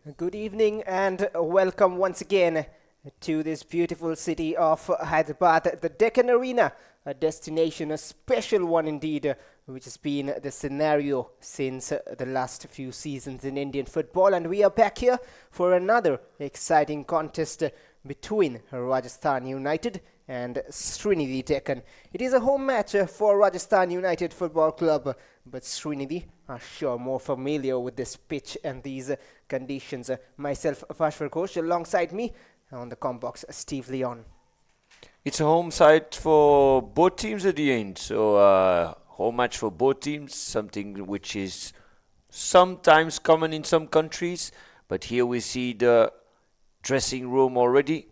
Good evening and welcome once again to this beautiful city of Hyderabad, the Deccan Arena, a destination, a special one indeed, which has been the scenario since the last few seasons in Indian football. And we are back here for another exciting contest between Rajasthan United and Sreenidi Deccan. It is a home match for Rajasthan United Football Club, but Sreenidi are sure more familiar with this pitch and these conditions. Myself, Vashvar Ghosh, alongside me on the combox, Steve Leon. It's a home site for both teams at the end. So, home match for both teams, something which is sometimes common in some countries. But here we see the dressing room already.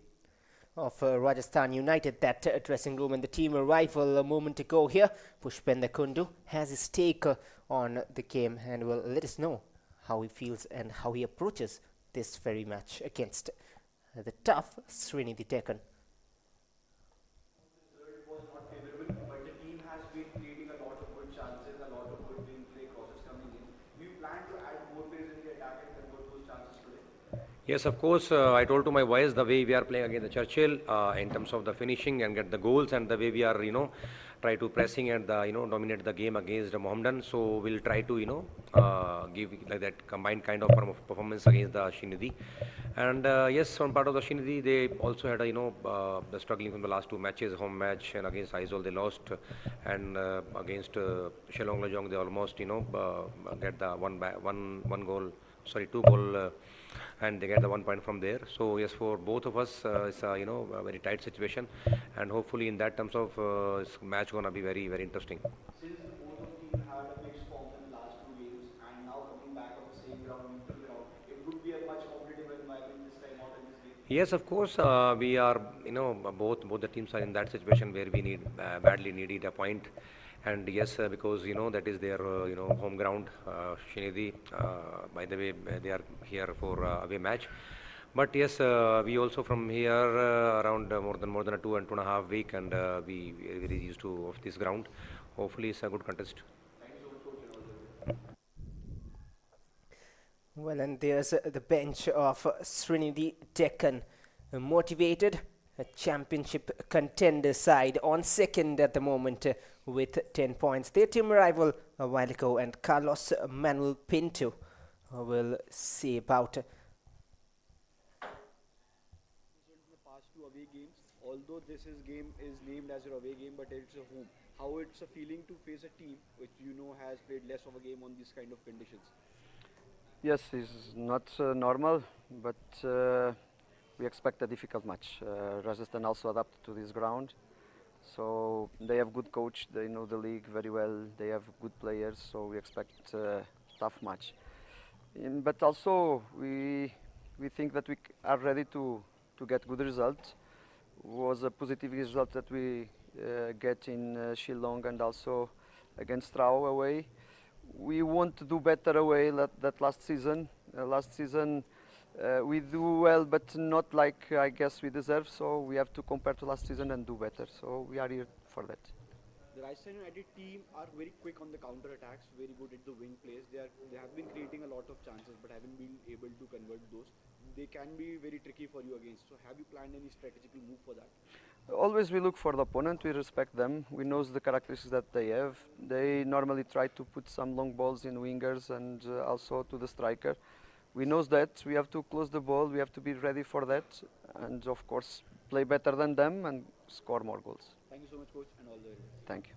Of Rajasthan United, that dressing room and the team arrival a moment ago here. Pushpender Kundu has his take on the game and will let us know how he feels and how he approaches this very match against the tough Sreenidi Deccan. Result was not favorable, but the team has been creating a lot of good chances, a lot of good in-play crosses coming in. Do you plan to add more players in the attack and convert those chances today? Yes, of course. I told to my boys the way we are playing against the Churchill in terms of the finishing and get the goals, and the way we are, try to pressing and dominate the game against the Mohammedan. So we'll try to give like that combined kind of performance against the Sreenidi. And yes, one part of the Sreenidi, they also had the struggling from the last two matches, home match and against Aizawl they lost, and against Shillong Lajong they almost get the one goal, sorry, two goal. And they get the 1 point from there. So yes, for both of us, it's a very tight situation, and hopefully in that terms of this match gonna be very very interesting. Since both of teams had a mixed form in the last two games and now coming back on the same ground, neutral ground, it would be a much competitive environment this time out in this game. Yes, of course, we are both the teams are in that situation where we need badly needed a point. And yes, because that is their home ground, Sreenidi. By the way, they are here for away match. But yes, we also from here around more than a 2 and 2.5 week, and we are very used to of this ground. Hopefully, it's a good contest. Thank you so much, coach, and all the way. Well, and there's the bench of Sreenidi Deccan, motivated, a championship contender side on second at the moment with 10 points. Their team arrival a while ago, and Carlos Manuel Pinto will see about Results in the past two away games, although game is named as your away game, but it's a home. How it's a feeling to face a team which has played less of a game on these kind of conditions? Yes, it's not normal, but we expect a difficult match. Rajasthan also adapted to this ground, so they have good coach. They know the league very well. They have good players, so we expect a tough match. But also we think that we are ready to get good results. Was a positive result that we get in Shillong and also against Rao away. We want to do better away that last season. Last season we do well, but not like I guess we deserve. So we have to compare to last season and do better. So we are here for that. The Rajasthan United team are very quick on the counter attacks, very good at the wing plays. They have been creating a lot of chances, but haven't been able to convert those. They can be very tricky for you against. So have you planned any strategical move for that? Always we look for the opponent. We respect them. We know the characteristics that they have. They normally try to put some long balls in wingers and also to the striker. We know that we have to close the ball. We have to be ready for that, and of course play better than them and score more goals. Thank you so much, coach, and all the way. Thank you.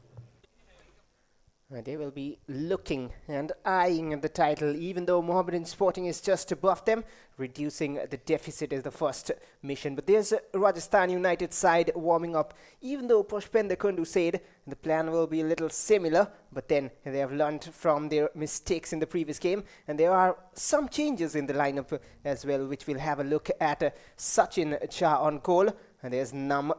They will be looking and eyeing the title, even though Mohammedan Sporting is just above them. Reducing the deficit is the first mission. But there's a Rajasthan United side warming up, even though Pushpender Kundu said the plan will be a little similar, but then they have learned from their mistakes in the previous game, and there are some changes in the lineup as well, which we'll have a look at. Sachin Cha on goal. And there's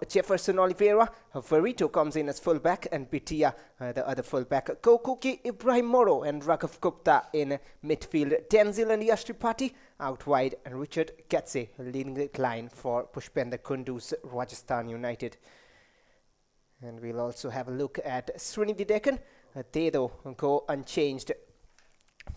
Jefferson Oliveira. Verito comes in as fullback, and Bitia, the other fullback. Kokuki, Ibrahim Moro, and Raghav Gupta in midfield. Tenzil and Yash Tripathi out wide, and Richard Gatze leading the line for Pushpender Kundu's Rajasthan United. And we'll also have a look at Sreenidi Deccan. They, though, go unchanged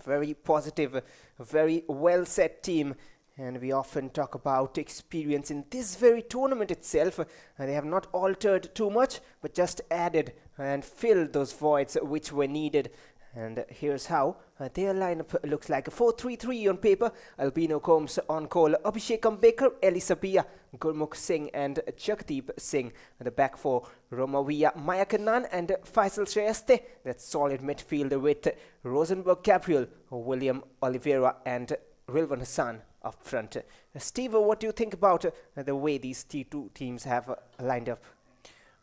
Very positive, very well set team. And we often talk about experience in this very tournament itself. They have not altered too much, but just added and filled those voids which were needed. And here's how their lineup looks like. A 4-3-3 on paper. Albino Combs on call. Abhishek Ambekar, Elisabia, Gurmukh Singh and Jagdeep Singh. And the back four, Romavia Mayakanan and Faisal Shayeste. That's solid midfield with Rosenberg Gabriel, William Oliveira and Rilvan Hassan up front. Steve, what do you think about the way these two teams have lined up?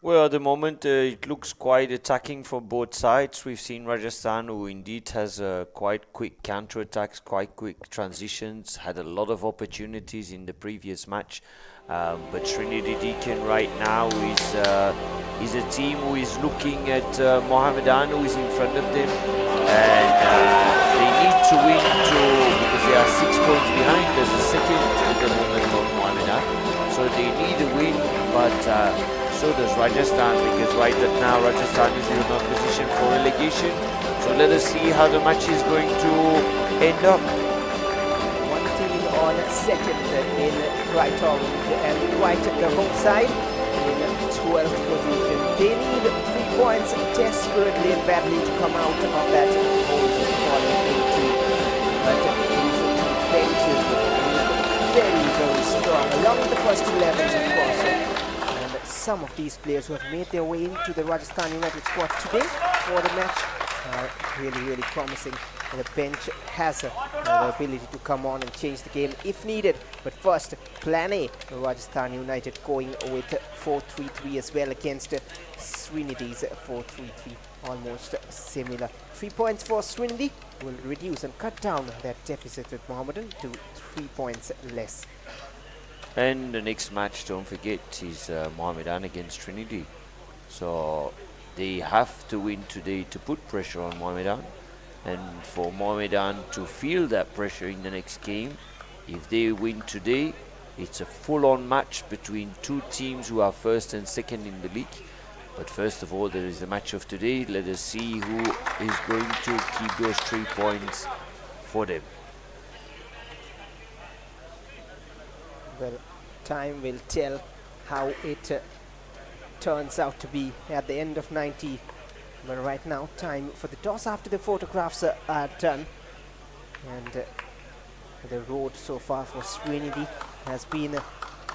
Well, at the moment it looks quite attacking for both sides. We've seen Rajasthan, who indeed has quite quick counter-attacks, quite quick transitions, had a lot of opportunities in the previous match. But Sreenidi Deccan right now is a team who is looking at Mohammedan, who is in front of them. And they need to win because they are 6 points behind. There's a second at the moment on Mohammedan. So they need a win, but so does Rajasthan, because right now Rajasthan is in a position for relegation. So let us see how the match is going to end up. One team on second in bright orange and white the home side in 12th position. They need 3 points desperately and badly to come out of that hole falling into. But these two benches look very, very strong along with the first 11s, of course. Some of these players who have made their way into the Rajasthan United squad today for the match are really, really promising. And the bench has the ability to come on and change the game if needed. But first, plan A, Rajasthan United going with 4-3-3 as well against Sreenidi's 4-3-3. Almost similar. 3 points for Sreenidi will reduce and cut down that deficit with Mohammedan to 3 points less. And the next match, don't forget, is Mohammedan against Sreenidi. So they have to win today to put pressure on Mohammedan. And for Mohammedan to feel that pressure in the next game, if they win today, it's a full-on match between two teams who are first and second in the league. But first of all, there is the match of today. Let us see who is going to keep those 3 points for them. Well, time will tell how it turns out to be at the end of 90. But right now, time for the toss after the photographs are done. And the road so far for Sreenidi has been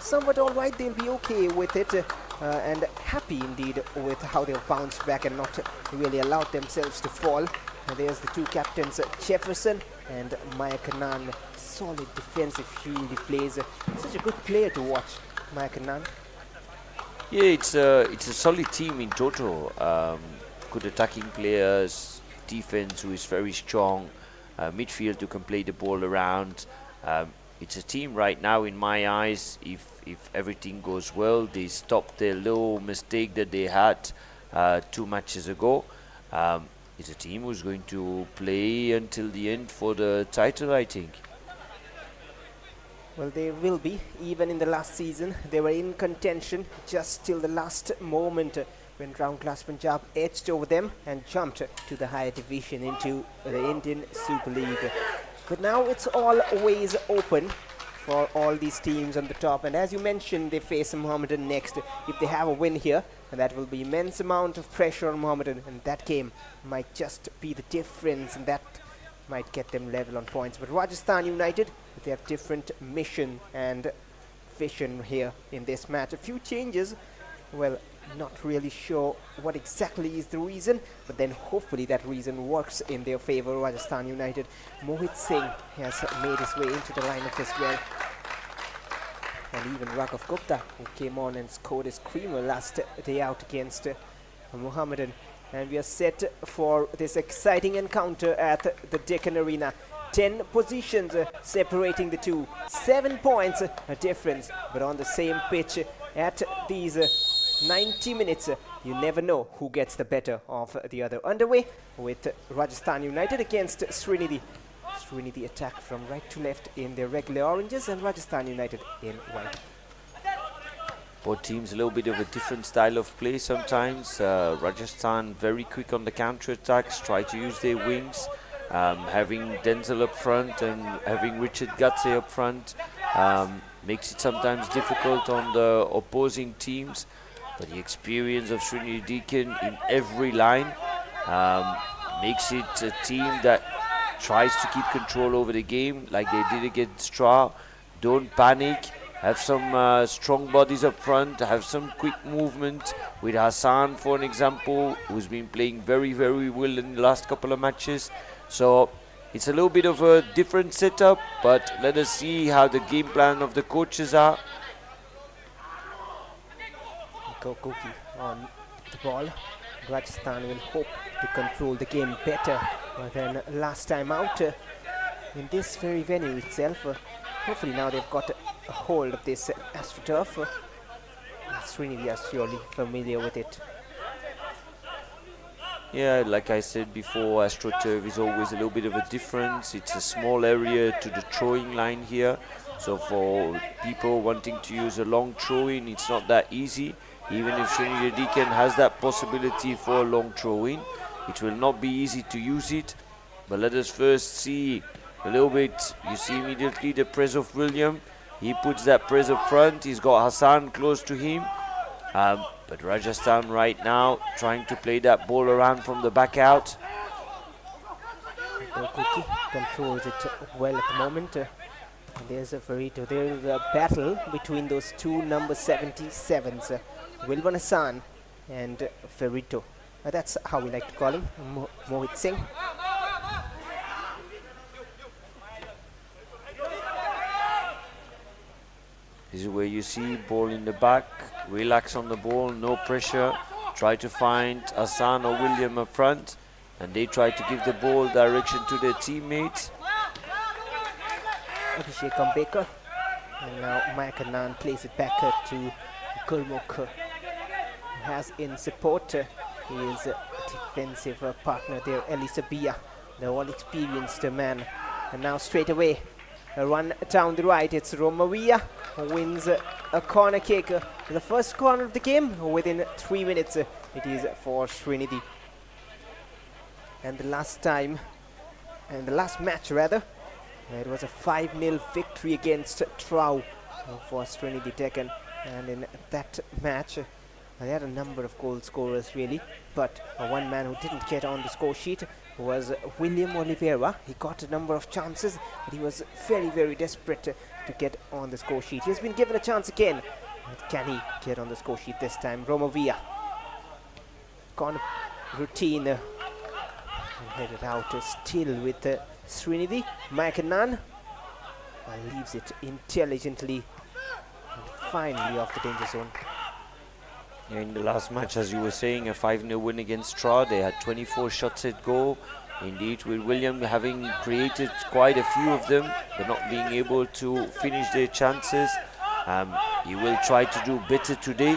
somewhat alright. They'll be okay with it and happy indeed with how they've bounced back and not really allowed themselves to fall. And there's the two captains, Jefferson and Mayakanan. Solid defensive shield he plays. Such a good player to watch, Mayakanan. Yeah, it's a solid team in total. Good attacking players, defense who is very strong, midfield who can play the ball around. It's a team right now, in my eyes, if everything goes well, they stop their little mistake that they had 2 matches ago. It's a team who's going to play until the end for the title, I think. Well, they will be. Even in the last season, they were in contention just till the last moment when Round Class Punjab edged over them and jumped to the higher division into the Indian Super League. But now it's always open for all these teams on the top. And as you mentioned, they face Mohammedan next. If they have a win here, that will be immense amount of pressure on Mohammedan. And that game might just be the difference, and that might get them level on points. But Rajasthan United, they have different mission and vision here in this match. A few changes, well, not really sure what exactly is the reason, but then hopefully that reason works in their favor. Rajasthan United, Mohit Singh has made his way into the lineup as well. And even Raghav Gupta, who came on and scored his screamer last day out against Mohammedan. And we are set for this exciting encounter at the Deccan Arena. 10 positions separating the two. 7 points difference, but on the same pitch at these 90 minutes. You never know who gets the better of the other. Underway with Rajasthan United against Sreenidi. Sreenidi attack from right to left in their regular oranges and Rajasthan United in white. Both teams a little bit of a different style of play sometimes. Rajasthan very quick on the counter attacks, try to use their wings. Having Denzel up front and having Richard Gatze up front makes it sometimes difficult on the opposing teams. But the experience of Sreenidi Deccan in every line makes it a team that tries to keep control over the game like they did against Stra. Don't panic. Have some strong bodies up front. Have some quick movement with Hassan, for an example, who's been playing very, very well in the last couple of matches. So it's a little bit of a different setup, but let us see how the game plan of the coaches are. Koki on the ball. Rajasthan will hope to control the game better than last time out in this very venue itself. Hopefully now they've got a hold of this AstroTurf. Sreenidi are surely familiar with it. Yeah, like I said before, AstroTurf is always a little bit of a difference. It's a small area to the throwing line here. So for people wanting to use a long throw-in, it's not that easy. Even if Sreenidi Deccan has that possibility for a long throw-in, it will not be easy to use it. But let us first see a little bit. You see immediately the press of William. He puts that press up front. He's got Hassan close to him. But Rajasthan right now trying to play that ball around from the back out. Koki controls it well at the moment. There's a Ferrito. There's a battle between those two number 77s, Wilvan Hassan and Ferrito. That's how we like to call him, Mohit Singh. This is where you see ball in the back, relax on the ball, no pressure. Try to find Hassan or William up front, and they try to give the ball direction to their teammates. Abhishek Ambekar, and now Mike Anand plays it back to Gurmukh, who has in support his defensive partner there, Elisa Bia, the all-experienced man. And now straight away, a run down the right. It's Romavia who wins a corner kick. The first corner of the game within 3 minutes. It is for Sreenidi. And the last time, and the last match rather, it was a 5-0 victory against Trau for Sreenidi Deccan. And in that match, they had a number of goal scorers really, but one man who didn't get on the score sheet was William Oliveira. He got a number of chances, but he was very, very desperate to get on the score sheet. He has been given a chance again, but can he get on the score sheet this time? Romavia, corner routine, headed out still with Sreenidi. Mike Anand leaves it intelligently and finally off the danger zone. In the last match, as you were saying, a 5-0 win against Stra. They had 24 shots at goal. Indeed, with William having created quite a few of them, but not being able to finish their chances. He will try to do better today.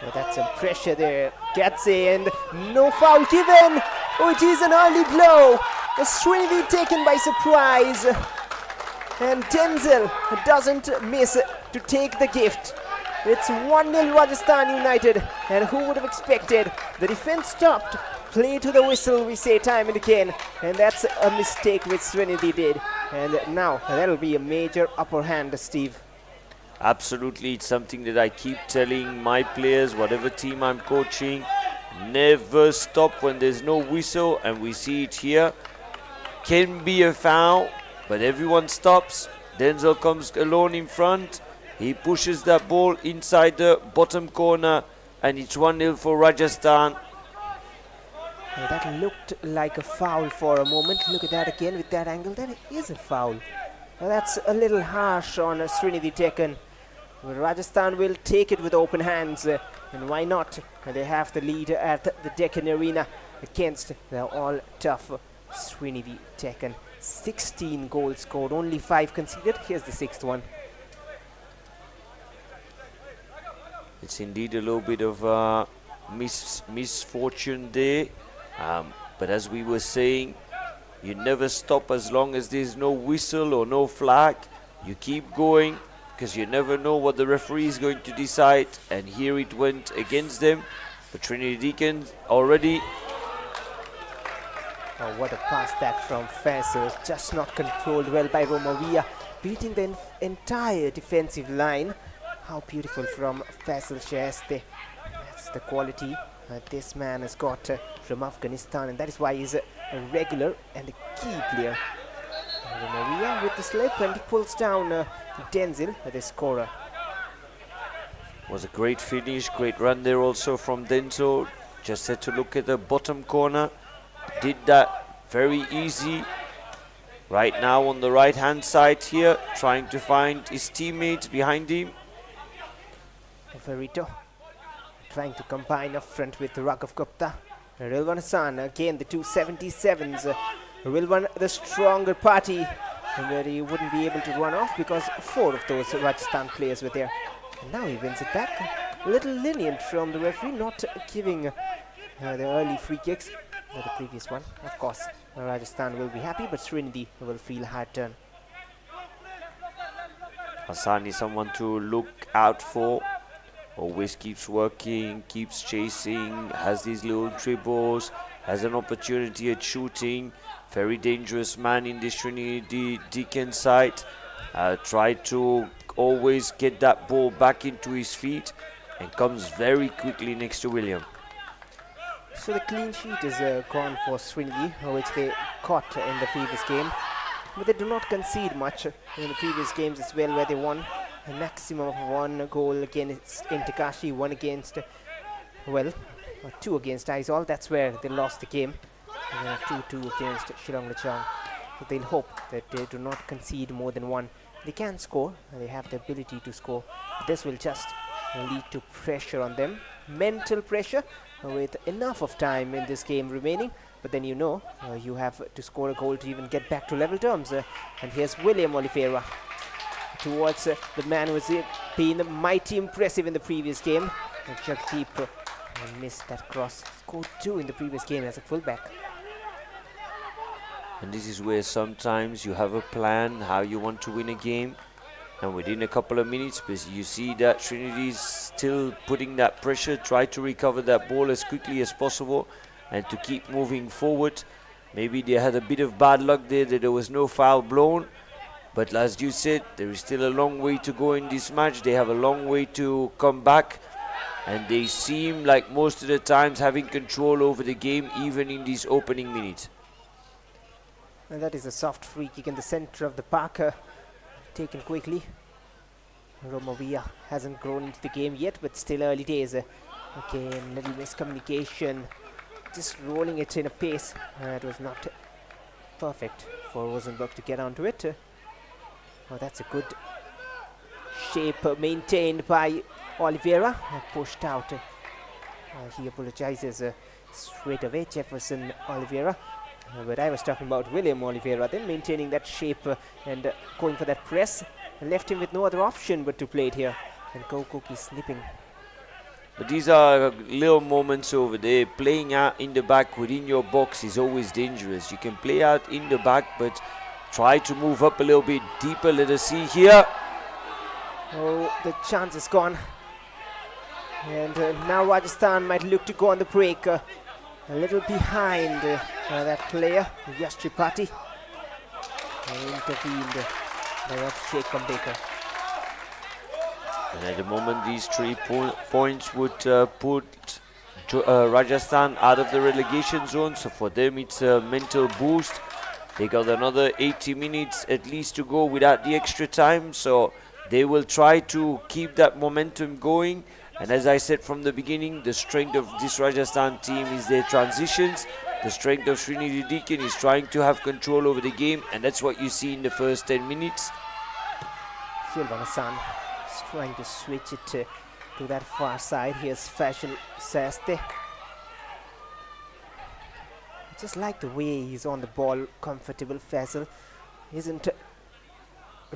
Well, that's some pressure there. Gatze, and no foul given. Oh, it is an early blow. Sreenidi taken by surprise. And Denzel doesn't miss to take the gift. It's 1-0 Rajasthan United, and who would have expected? The defense stopped, play to the whistle, we say time and again, and that's a mistake which Sreenidi did. And now that'll be a major upper hand, Steve. Absolutely, it's something that I keep telling my players, whatever team I'm coaching, never stop when there's no whistle, and we see it here. Can be a foul, but everyone stops. Denzel comes alone in front. He pushes that ball inside the bottom corner, and it's 1-0 for Rajasthan. Well, that looked like a foul for a moment. Look at that again with that angle. That is a foul. Well, that's a little harsh on Sreenidi Deccan. Well, Rajasthan will take it with open hands, and why not? They have the lead at the Deccan Arena against the all-tough Sreenidi Deccan. 16 goals scored, only 5 conceded. Here's the 6th one. It's indeed a little bit of misfortune there. But as we were saying, you never stop as long as there's no whistle or no flag. You keep going because you never know what the referee is going to decide. And here it went against them. But Sreenidi Deccan already Oh, what a pass that from Faisal, just not controlled well by Romavia, beating the entire defensive line. How beautiful from Faisal Shaheste. That's the quality this man has got from Afghanistan, and that is why he's a regular and a key player. Romavia with the slip, and he pulls down Denzil, the scorer. Was a great finish, great run there also from Denzel. Just had to look at the bottom corner. Did that very easy. Right now on the right hand side here, trying to find his teammates behind him. Verito trying to combine up front with Raghav Gupta. Rilwan Hassan, again the 277s. Rilwan the stronger party, where he wouldn't be able to run off because 4 of those Rajasthan players were there. And now he wins it back. A little lenient from the referee, not giving the early free kicks. The previous one, of course, Rajasthan will be happy, but Sreenidi will feel a hard turn. Hassan is someone to look out for. Always keeps working, keeps chasing, has these little dribbles, has an opportunity at shooting. Very dangerous man in the Sreenidi Deccan side. Tried to always get that ball back into his feet and comes very quickly next to William. So the clean sheet is gone for Sreenidi, which they caught in the previous game. But they do not concede much in the previous games as well, where they won a maximum of 1 goal against Intakashi, 1 against, well, 2 against Aizawl. That's where they lost the game. And then 2-2 against Shillong Lechong. So they'll hope that they do not concede more than 1. They can score, and they have the ability to score. This will just lead to pressure on them, mental pressure, with enough of time in this game remaining. But then you have to score a goal to even get back to level terms. And here's William Oliveira towards the man who was been mighty impressive in the previous game. Jagdeep missed that cross. Scored 2 in the previous game as a fullback. And this is where sometimes you have a plan how you want to win a game, and within a couple of minutes, you see that Sreenidi is still putting that pressure, try to recover that ball as quickly as possible and to keep moving forward. Maybe they had a bit of bad luck there that there was no foul blown, but as you said, there is still a long way to go in this match. They have a long way to come back, and they seem like most of the times having control over the game even in these opening minutes. And that is a soft free kick in the center of the park, taken quickly. Romavia hasn't grown into the game yet, but still early days. Again, little miscommunication, just rolling it in a pace. It was not perfect for Rosenberg to get onto it. Oh, that's a good shape maintained by Oliveira, pushed out. He apologizes straight away, Jefferson Oliveira. But I was talking about William Oliveira, then maintaining that shape and going for that press. Left him with no other option but to play it here. And Kokok is snipping. But these are little moments over there. Playing out in the back within your box is always dangerous. You can play out in the back, but try to move up a little bit deeper. Let us see here. Oh, the chance is gone. And now Rajasthan might look to go on the break. A little behind that player, Yash Tripathi. Intervened by Abhishek Kambekar. And at the moment, these 3 points would put Rajasthan out of the relegation zone. So for them, it's a mental boost. They got another 80 minutes at least to go without the extra time. So they will try to keep that momentum going. And as I said from the beginning, the strength of this Rajasthan team is their transitions. The strength of Sreenidi Deccan is trying to have control over the game, and that's what you see in the first 10 minutes. Shilvan Hassan is trying to switch it to that far side. Here's Faisal Shaheste. Just like the way he's on the ball, comfortable. Faisal isn't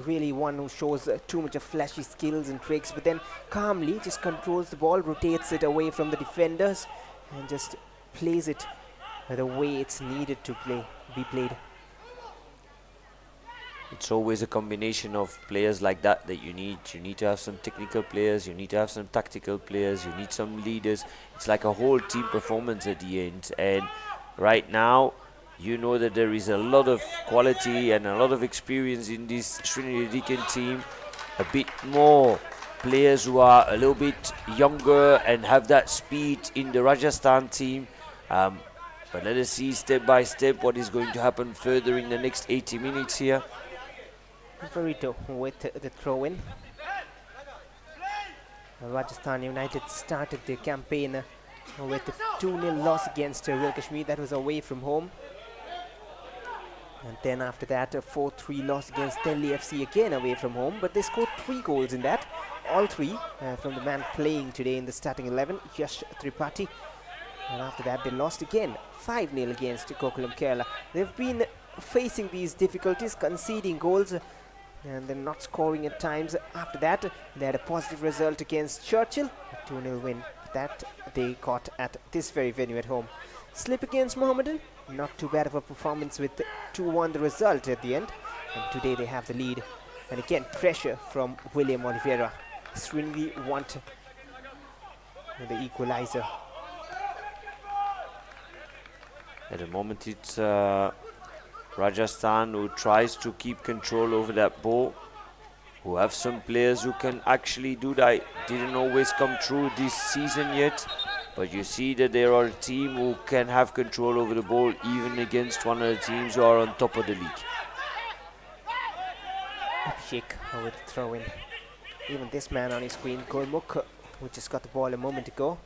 really one who shows too much of flashy skills and tricks, but then calmly just controls the ball, rotates it away from the defenders, and just plays it the way it's needed to be played. It's always a combination of players like that you need. You need to have some technical players, you need to have some tactical players, you need some leaders. It's like a whole team performance at the end, and right now you know that there is a lot of quality and a lot of experience in this Sreenidi Deccan team. A bit more players who are a little bit younger and have that speed in the Rajasthan team. But let us see step by step what is going to happen further in the next 80 minutes here. Verito with the throw-in. Rajasthan United started their campaign with a 2-0 loss against Real Kashmir. That was away from home. And then after that, a 4-3 loss against Delhi FC, again away from home. But they scored 3 goals in that. All 3 from the man playing today in the starting 11, Yash Tripathi. And after that, they lost again, 5-0 against Gokulam Kerala. They've been facing these difficulties, conceding goals, and then not scoring at times. After that, they had a positive result against Churchill, a 2-0 win that they got at this very venue at home. Slip against Mohammedan, not too bad of a performance with 2-1 the result at the end. And today they have the lead. And again, pressure from William Oliveira. Sreenidi want the equalizer. At the moment it's Rajasthan who tries to keep control over that ball, who have some players who can actually do that. Didn't always come through this season yet, but you see that there are a team who can have control over the ball even against one of the teams who are on top of the league. Abhishek with the throw in. Even this man on his screen, Gurmukh, who just got the ball a moment ago,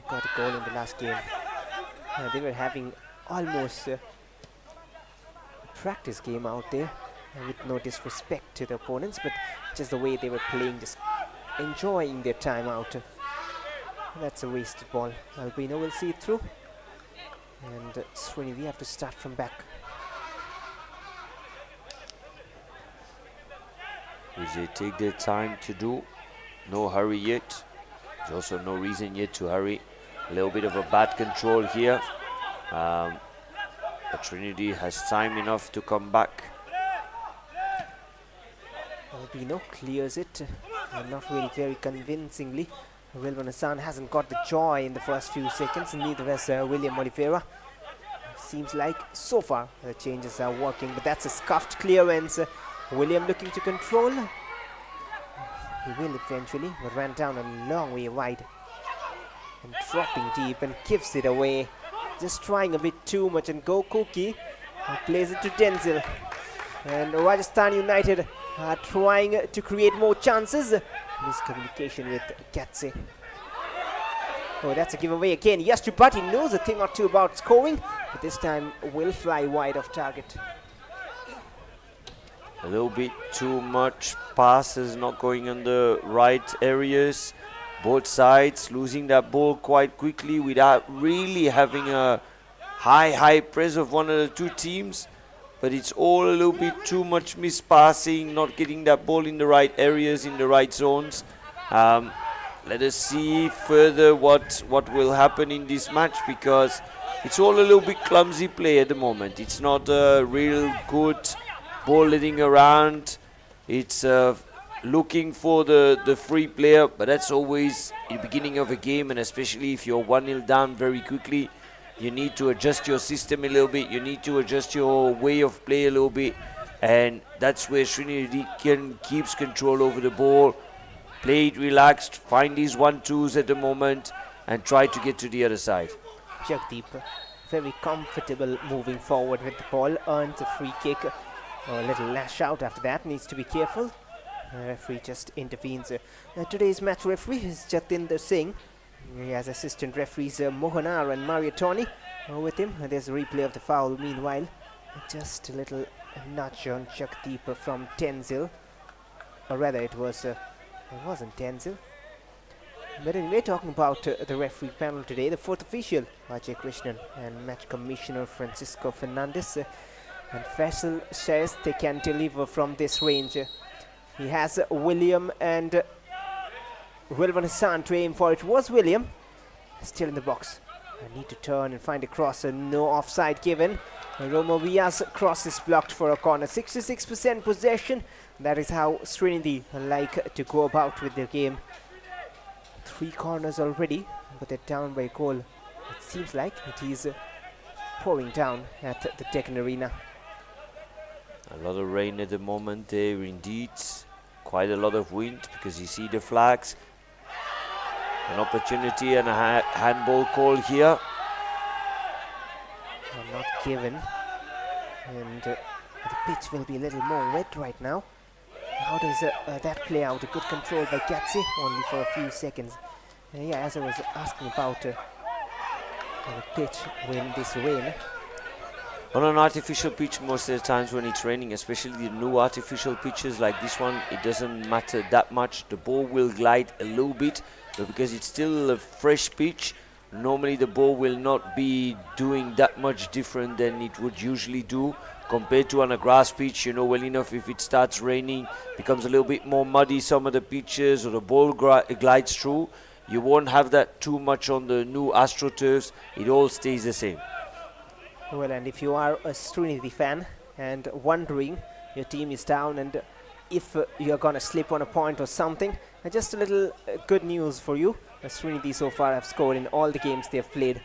got a goal in the last game. They were having almost a practice game out there, with no disrespect to the opponents, but just the way they were playing, just enjoying their time out. That's a wasted ball. Albino will see it through, and Sreenidi have to start from back. Which they take their time to do. No hurry yet. There's also no reason yet to hurry. A little bit of a bad control here. But Sreenidi has time enough to come back. Albino clears it, not really very convincingly. Wilvan Hassan hasn't got the joy in the first few seconds, neither has William Oliveira. Seems like so far the changes are working, but that's a scuffed clearance. William looking to control. He will eventually, but ran down a long way wide. And dropping deep and gives it away. Just trying a bit too much, and Gokuki plays it to Denzil. And Rajasthan United are trying to create more chances. Miscommunication with Katse. Oh, that's a giveaway again. Yash Tripathi knows a thing or two about scoring, but this time will fly wide of target. A little bit too much passes, not going on the right areas. Both sides losing that ball quite quickly without really having a high press of one of the two teams. But it's all a little bit too much mispassing, not getting that ball in the right areas, in the right zones. Let us see further what will happen in this match, because it's all a little bit clumsy play at the moment. It's not a real good ball letting around. It's looking for the free player, but that's always in the beginning of a game, and especially if you're 1-0 down very quickly, you need to adjust your system a little bit. You need to adjust your way of play a little bit, and that's where Sreenidi Deccan keeps control over the ball. Play it relaxed, find these 1-2s at the moment, and try to get to the other side. Jagdeep, very comfortable moving forward with the ball, earns a free kick. A little lash out after that, needs to be careful. Referee just intervenes. Today's match referee is Jatinder Singh. He has assistant referees Mohanar and Mario Tony with him. There's a replay of the foul meanwhile. Just a little nudge on Jagdeep from Tenzil. Or rather, it wasn't Tenzil. But anyway, talking about the referee panel today, the fourth official, Ajay Krishnan, and match commissioner Francisco Fernandez. And Faisal says they can deliver from this range. He has William and Wilvan Hassan to aim for. It was William, still in the box. I need to turn and find a cross, and no offside given. Romo Villa's cross is blocked for a corner. 66% possession. That is how Sreenidi like to go about with their game. 3 corners already, but they're down by a goal. It seems like it is pouring down at the Deccan Arena. A lot of rain at the moment there, indeed. Quite a lot of wind, because you see the flags. An opportunity and a handball call here. Not given. And the pitch will be a little more wet right now. How does that play out? A good control by Gatsi, only for a few seconds. Yeah, as I was asking about the pitch when this rain. On an artificial pitch, most of the times when it's raining, especially the new artificial pitches like this one, it doesn't matter that much. The ball will glide a little bit, but because it's still a fresh pitch, normally the ball will not be doing that much different than it would usually do compared to on a grass pitch. You know well enough, if it starts raining, becomes a little bit more muddy, some of the pitches, or the ball glides through, you won't have that too much on the new AstroTurfs. It all stays the same. Well, and if you are a Sreenidi fan and wondering your team is down and if you're going to slip on a point or something, just a little good news for you. Sreenidi so far have scored in all the games they've played.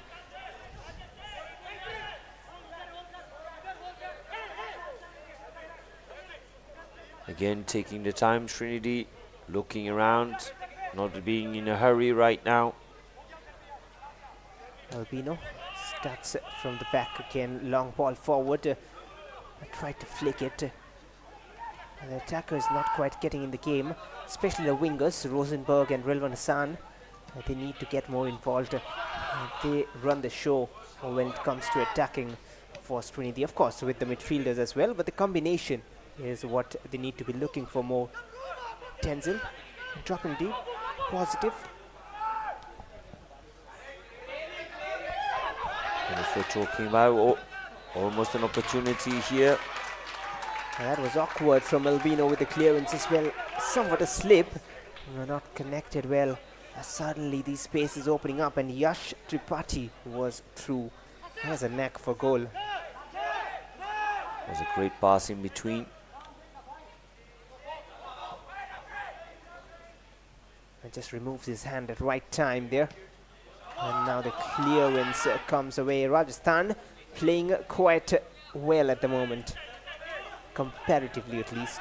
Again, taking the time, Sreenidi, looking around, not being in a hurry right now. Albino starts from the back again, long ball forward. Tried to flick it. The attacker is not quite getting in the game, especially the wingers, Rosenberg and Rilvan Hassan. They need to get more involved. They run the show when it comes to attacking for Sreenidi, of course, with the midfielders as well, but the combination is what they need to be looking for more. Tenzil, dropping deep, positive. And if we're talking about almost an opportunity here. That was awkward from Albino with the clearance as well. Somewhat a slip. Not connected well. Suddenly these spaces opening up and Yash Tripathi was through. Has a knack for goal. Was a great pass in between. And just removes his hand at right time there. And now the clearance comes away. Rajasthan playing quite well at the moment. Comparatively at least.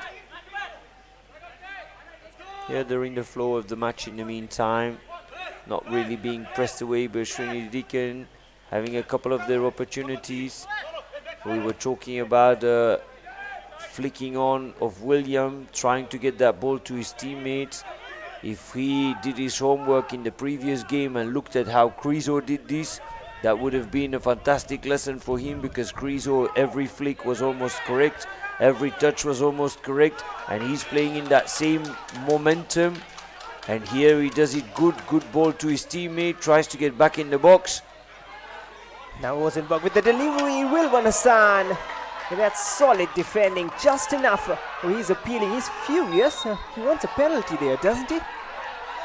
Yeah, they're in the flow of the match in the meantime. Not really being pressed away by Sreenidi Deccan, having a couple of their opportunities. We were talking about flicking on of William, trying to get that ball to his teammates. If he did his homework in the previous game and looked at how Krizo did this, that would have been a fantastic lesson for him, because Krizo, every flick was almost correct. Every touch was almost correct, and he's playing in that same momentum. And here he does it good ball to his teammate, tries to get back in the box. Now Rosenberg with the delivery, Rilvan Hassan. That's solid defending, just enough. He's appealing, he's furious. He wants a penalty there, doesn't he?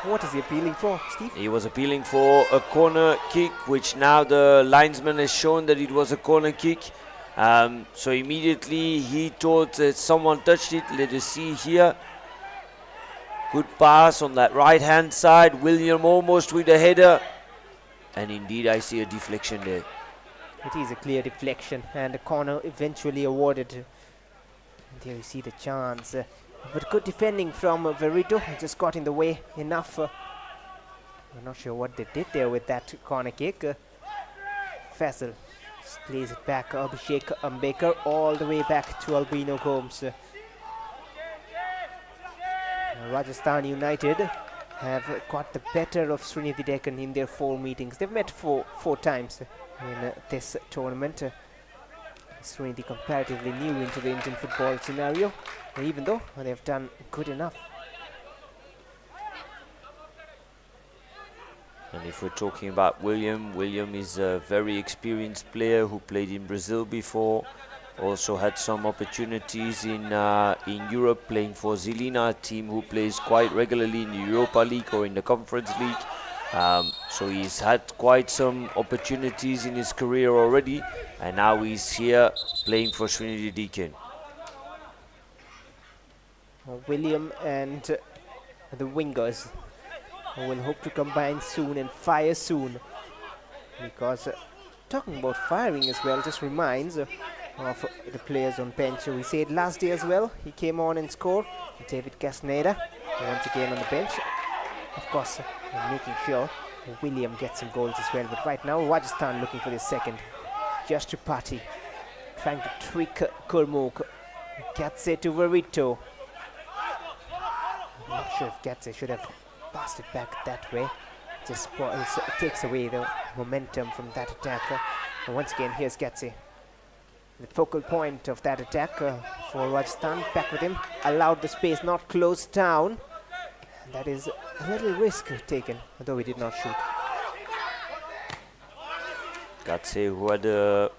What is he appealing for, Steve? He was appealing for a corner kick, which now the linesman has shown that it was a corner kick. So immediately he thought that someone touched it. Let us see here. Good pass on that right hand side. William almost with a header. And indeed I see a deflection there. It is a clear deflection and a corner eventually awarded. And there you see the chance. But good defending from Verito. Just got in the way enough. I'm not sure what they did there with that corner kick. Faisal plays it back. Abhishek Ambekar all the way back to Albino Gomes. Rajasthan United have got the better of Sreenidi Deccan in their 4 meetings. They've met four times in this tournament. Sreenidi comparatively new into the Indian football scenario, even though they've done good enough. And if we're talking about William is a very experienced player who played in Brazil before. Also had some opportunities in Europe, playing for Zelina, a team who plays quite regularly in the Europa League or in the Conference League. So he's had quite some opportunities in his career already, and now he's here playing for Sreenidi Deccan. William and the wingers will hope to combine soon and fire soon, because talking about firing as well, just reminds of the players on bench. We said last day as well, he came on and scored. David Castaneda, once again on the bench. Of course, making sure William gets some goals as well. But right now, Rajasthan looking for the second. Just to party, trying to trick Kurmuk. Gatse to Verito. I'm not sure if Gatse should have passed it back that way. Just spoils, takes away the momentum from that attack. And once again, here's Gatse. The focal point of that attack for Rajasthan. Back with him. Allowed the space, not closed down. And that is a little risk taken, although he did not shoot. Gatse, who had a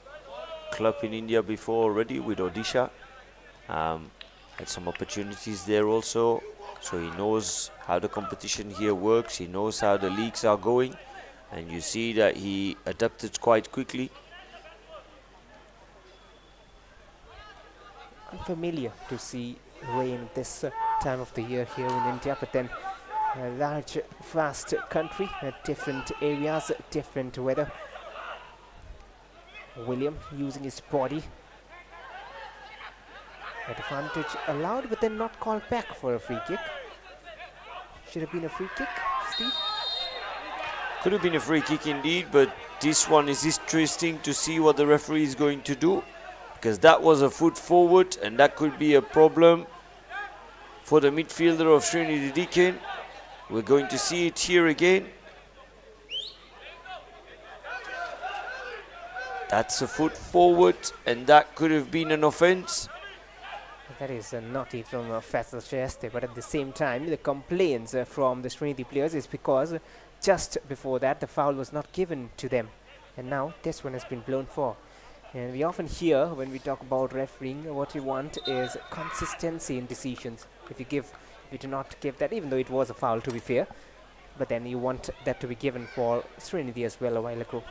club in India before already with Odisha, had some opportunities there also, so he knows how the competition here works, he knows how the leagues are going, and you see that he adapted quite quickly. Unfamiliar to see rain this time of the year here in India, but then a large, vast country, different areas, different weather. William using his body. Advantage allowed, but then not called back for a free kick. Should have been a free kick, Steve? Could have been a free kick indeed, but this one is interesting to see what the referee is going to do, because that was a foot forward and that could be a problem for the midfielder of Sreenidi Deccan. We're going to see it here again. That's a foot forward, and that could have been an offence. That is naughty from Faisal Shayeste, but at the same time, the complaints from the Sreenidi players is because just before that, the foul was not given to them. And now, this one has been blown for. And we often hear, when we talk about refereeing, what you want is consistency in decisions. If you do not give that, even though it was a foul to be fair, but then you want that to be given for Sreenidi as well a while ago.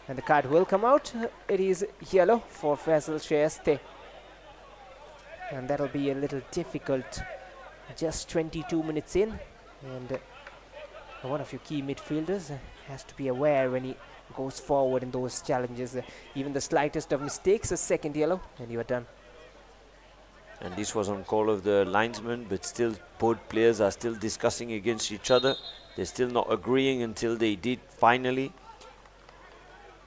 And the card will come out. It is yellow for Faisal Shayeste. And that'll be a little difficult. Just 22 minutes in. And one of your key midfielders has to be aware when he goes forward in those challenges. Even the slightest of mistakes, a second yellow, and you are done. And this was on call of the linesman, but still both players are still discussing against each other. They're still not agreeing until they did finally.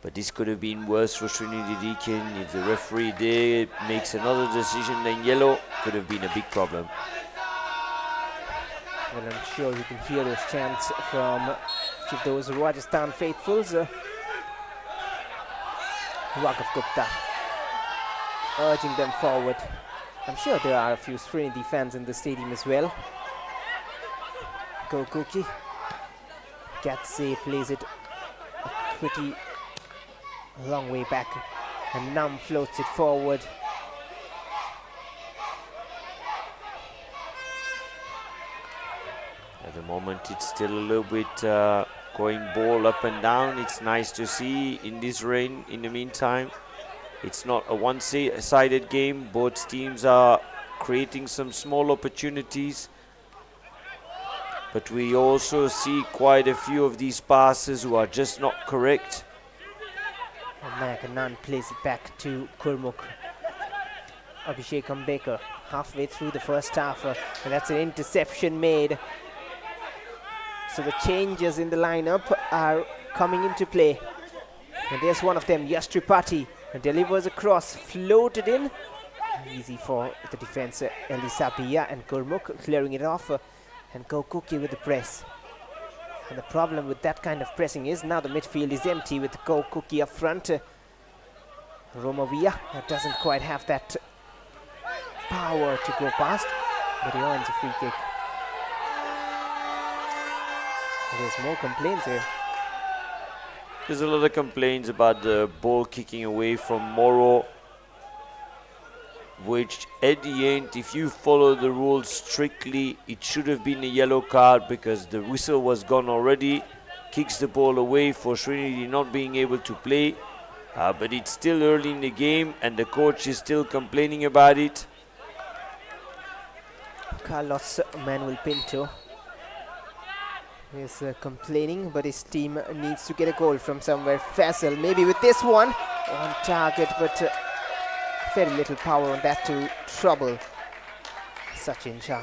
But this could have been worse for Sreenidi Deccan. If the referee there makes another decision than yellow, could have been a big problem. Well, I'm sure you can hear those chants from those Rajasthan faithfuls. Raghav Gupta urging them forward. I'm sure there are a few Sreenidi fans in the stadium as well. Go Cookie. Gatse plays it pretty long way back, and Nam floats it forward. At the moment it's still a little bit going ball up and down. It's nice to see in this rain. In the meantime, it's not a one-sided game. Both teams are creating some small opportunities, but we also see quite a few of these passes who are just not correct. Nayakan plays it back to Kurmuk. Abhishek Ambekar halfway through the first half, and that's an interception made. So the changes in the lineup are coming into play. And there's one of them, Yash Tripathi, delivers a cross, floated in. Easy for the defense, Elisa Pia and Kurmuk clearing it off, and Go Cookie with the press. And the problem with that kind of pressing is now the midfield is empty with Go Cookie up front. Romavia doesn't quite have that power to go past, but he earns a free kick. There's more complaints here. There's a lot of complaints about the ball kicking away from Moro, which at the end, if you follow the rules strictly, it should have been a yellow card because the whistle was gone already. Kicks the ball away for Sreenidi not being able to play, but it's still early in the game and the coach is still complaining about it. Carlos Manuel Pinto is complaining, but his team needs to get a goal from somewhere. Faisal, maybe with this one, on target, but very little power on that to trouble Sachin Shah.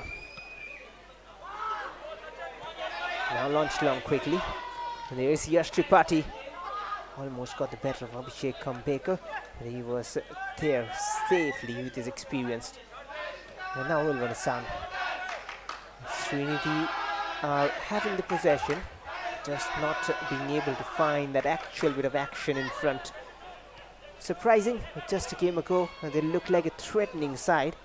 Now launched long quickly. And there is Yash Tripathi. Almost got the better of Abhishek Kambekar. And he was there safely with his experience. And now Ulvan Hassan. Sreenidi are having the possession, just not being able to find that actual bit of action in front. Surprising, just a game ago, they looked like a threatening side.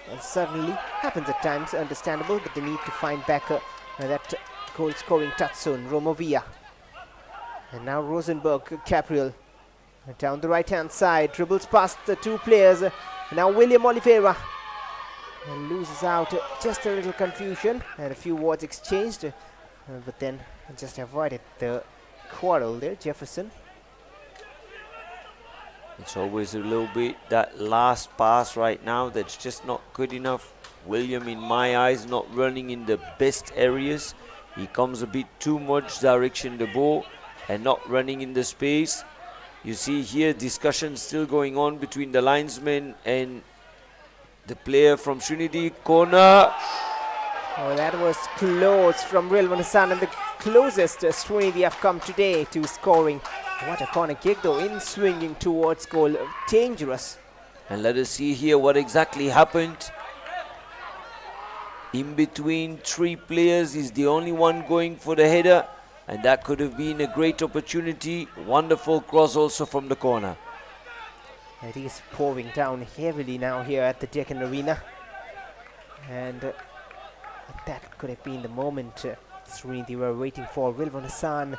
And suddenly, happens at times, understandable, but they need to find back that goal-scoring touch zone. Romovia. And now Rosenberg, Capriel. Down the right-hand side, dribbles past the two players. Now William Oliveira. And loses out, just a little confusion and a few words exchanged, but then just avoided the quarrel there, Jefferson. It's always a little bit that last pass right now that's just not good enough. William, in my eyes, not running in the best areas. He comes a bit too much direction the ball and not running in the space. You see here discussion still going on between the linesman and the player from Sreenidi. Corner. Oh, that was close from Rilwan Hassan, and the closest Sreenidi have come today to scoring. What a corner kick though, in swinging towards goal. Dangerous. And let us see here what exactly happened. In between three players, he's the only one going for the header, and that could have been a great opportunity. Wonderful cross also from the corner. It is pouring down heavily now here at the Deccan Arena, and that could have been the moment Sreenidi were waiting for. Rilwan Hassan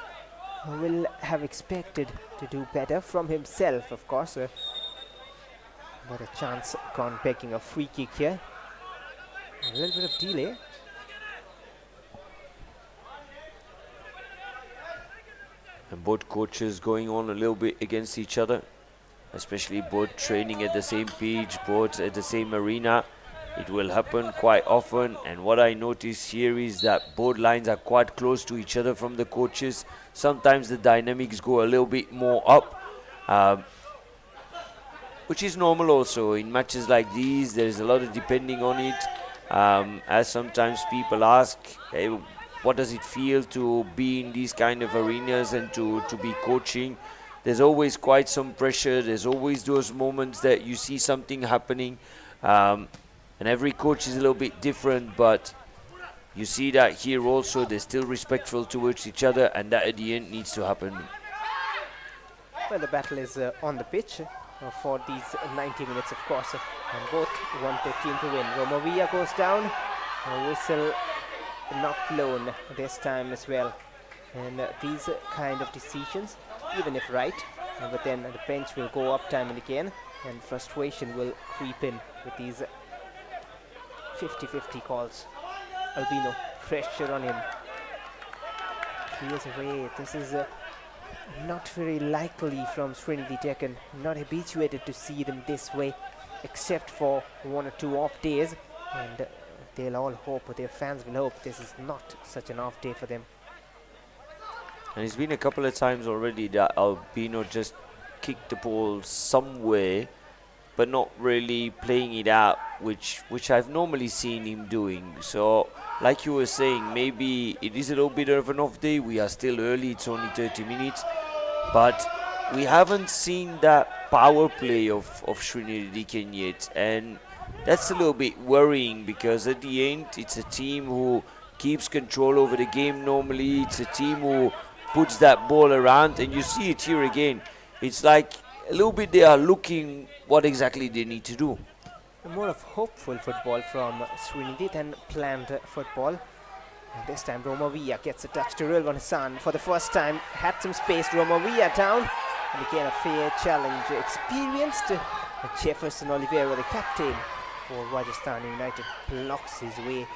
will have expected to do better from himself, of course, but a chance gone begging. A free kick here. A little bit of delay. And both coaches going on a little bit against each other, especially both training at the same pitch, both at the same arena. It will happen quite often, and what I notice here is that both lines are quite close to each other from the coaches. Sometimes the dynamics go a little bit more up, which is normal also. In matches like these, there is a lot of depending on it. As sometimes people ask, hey, what does it feel to be in these kind of arenas and to be coaching? There's always quite some pressure. There's always those moments that you see something happening. And every coach is a little bit different, but you see that here also they're still respectful towards each other, and that at the end needs to happen. Well, the battle is on the pitch for these 90 minutes, of course, and both want their team to win. Romovia goes down, a whistle not blown this time as well. And these kind of decisions, even if right, but then the bench will go up time and again, and frustration will creep in with these 50-50 calls. Albino, pressure on him. He is away. This is not very likely from Sreenidi Deccan. Not habituated to see them this way, except for one or two off days. And they'll all hope, or their fans will hope, this is not such an off day for them. And it's been a couple of times already that Albino just kicked the ball somewhere, but not really playing it out, which I've normally seen him doing. So, like you were saying, maybe it is a little bit of an off day. We are still early, it's only 30 minutes. But we haven't seen that power play of Sreenidi Deccan yet. And that's a little bit worrying, because at the end, it's a team who keeps control over the game normally. It's a team who puts that ball around, and you see it here again. It's like a little bit they are looking what exactly they need to do. More of hopeful football from Sreenidi than planned football. And this time Romovia gets a touch to Rilwan Hassan for the first time. Had some space, Romovia down. And again a fair challenge. Experienced Jefferson Oliveira, the captain for Rajasthan United, blocks his way.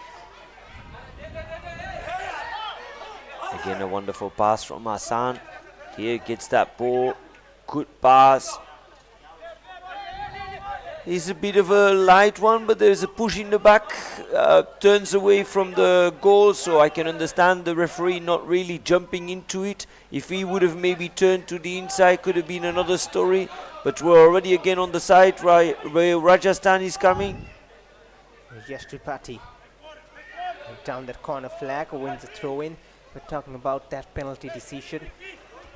Again a wonderful pass from Hassan. Here gets that ball. Good pass. is a bit of a light one, but there's a push in the back, turns away from the goal, so I can understand the referee not really jumping into it. If he would have maybe turned to the inside, could have been another story, but we're already again on the side where Rajasthan is coming. Yes, Tripathi. Down that corner flag, wins the throw-in. We're talking about that penalty decision.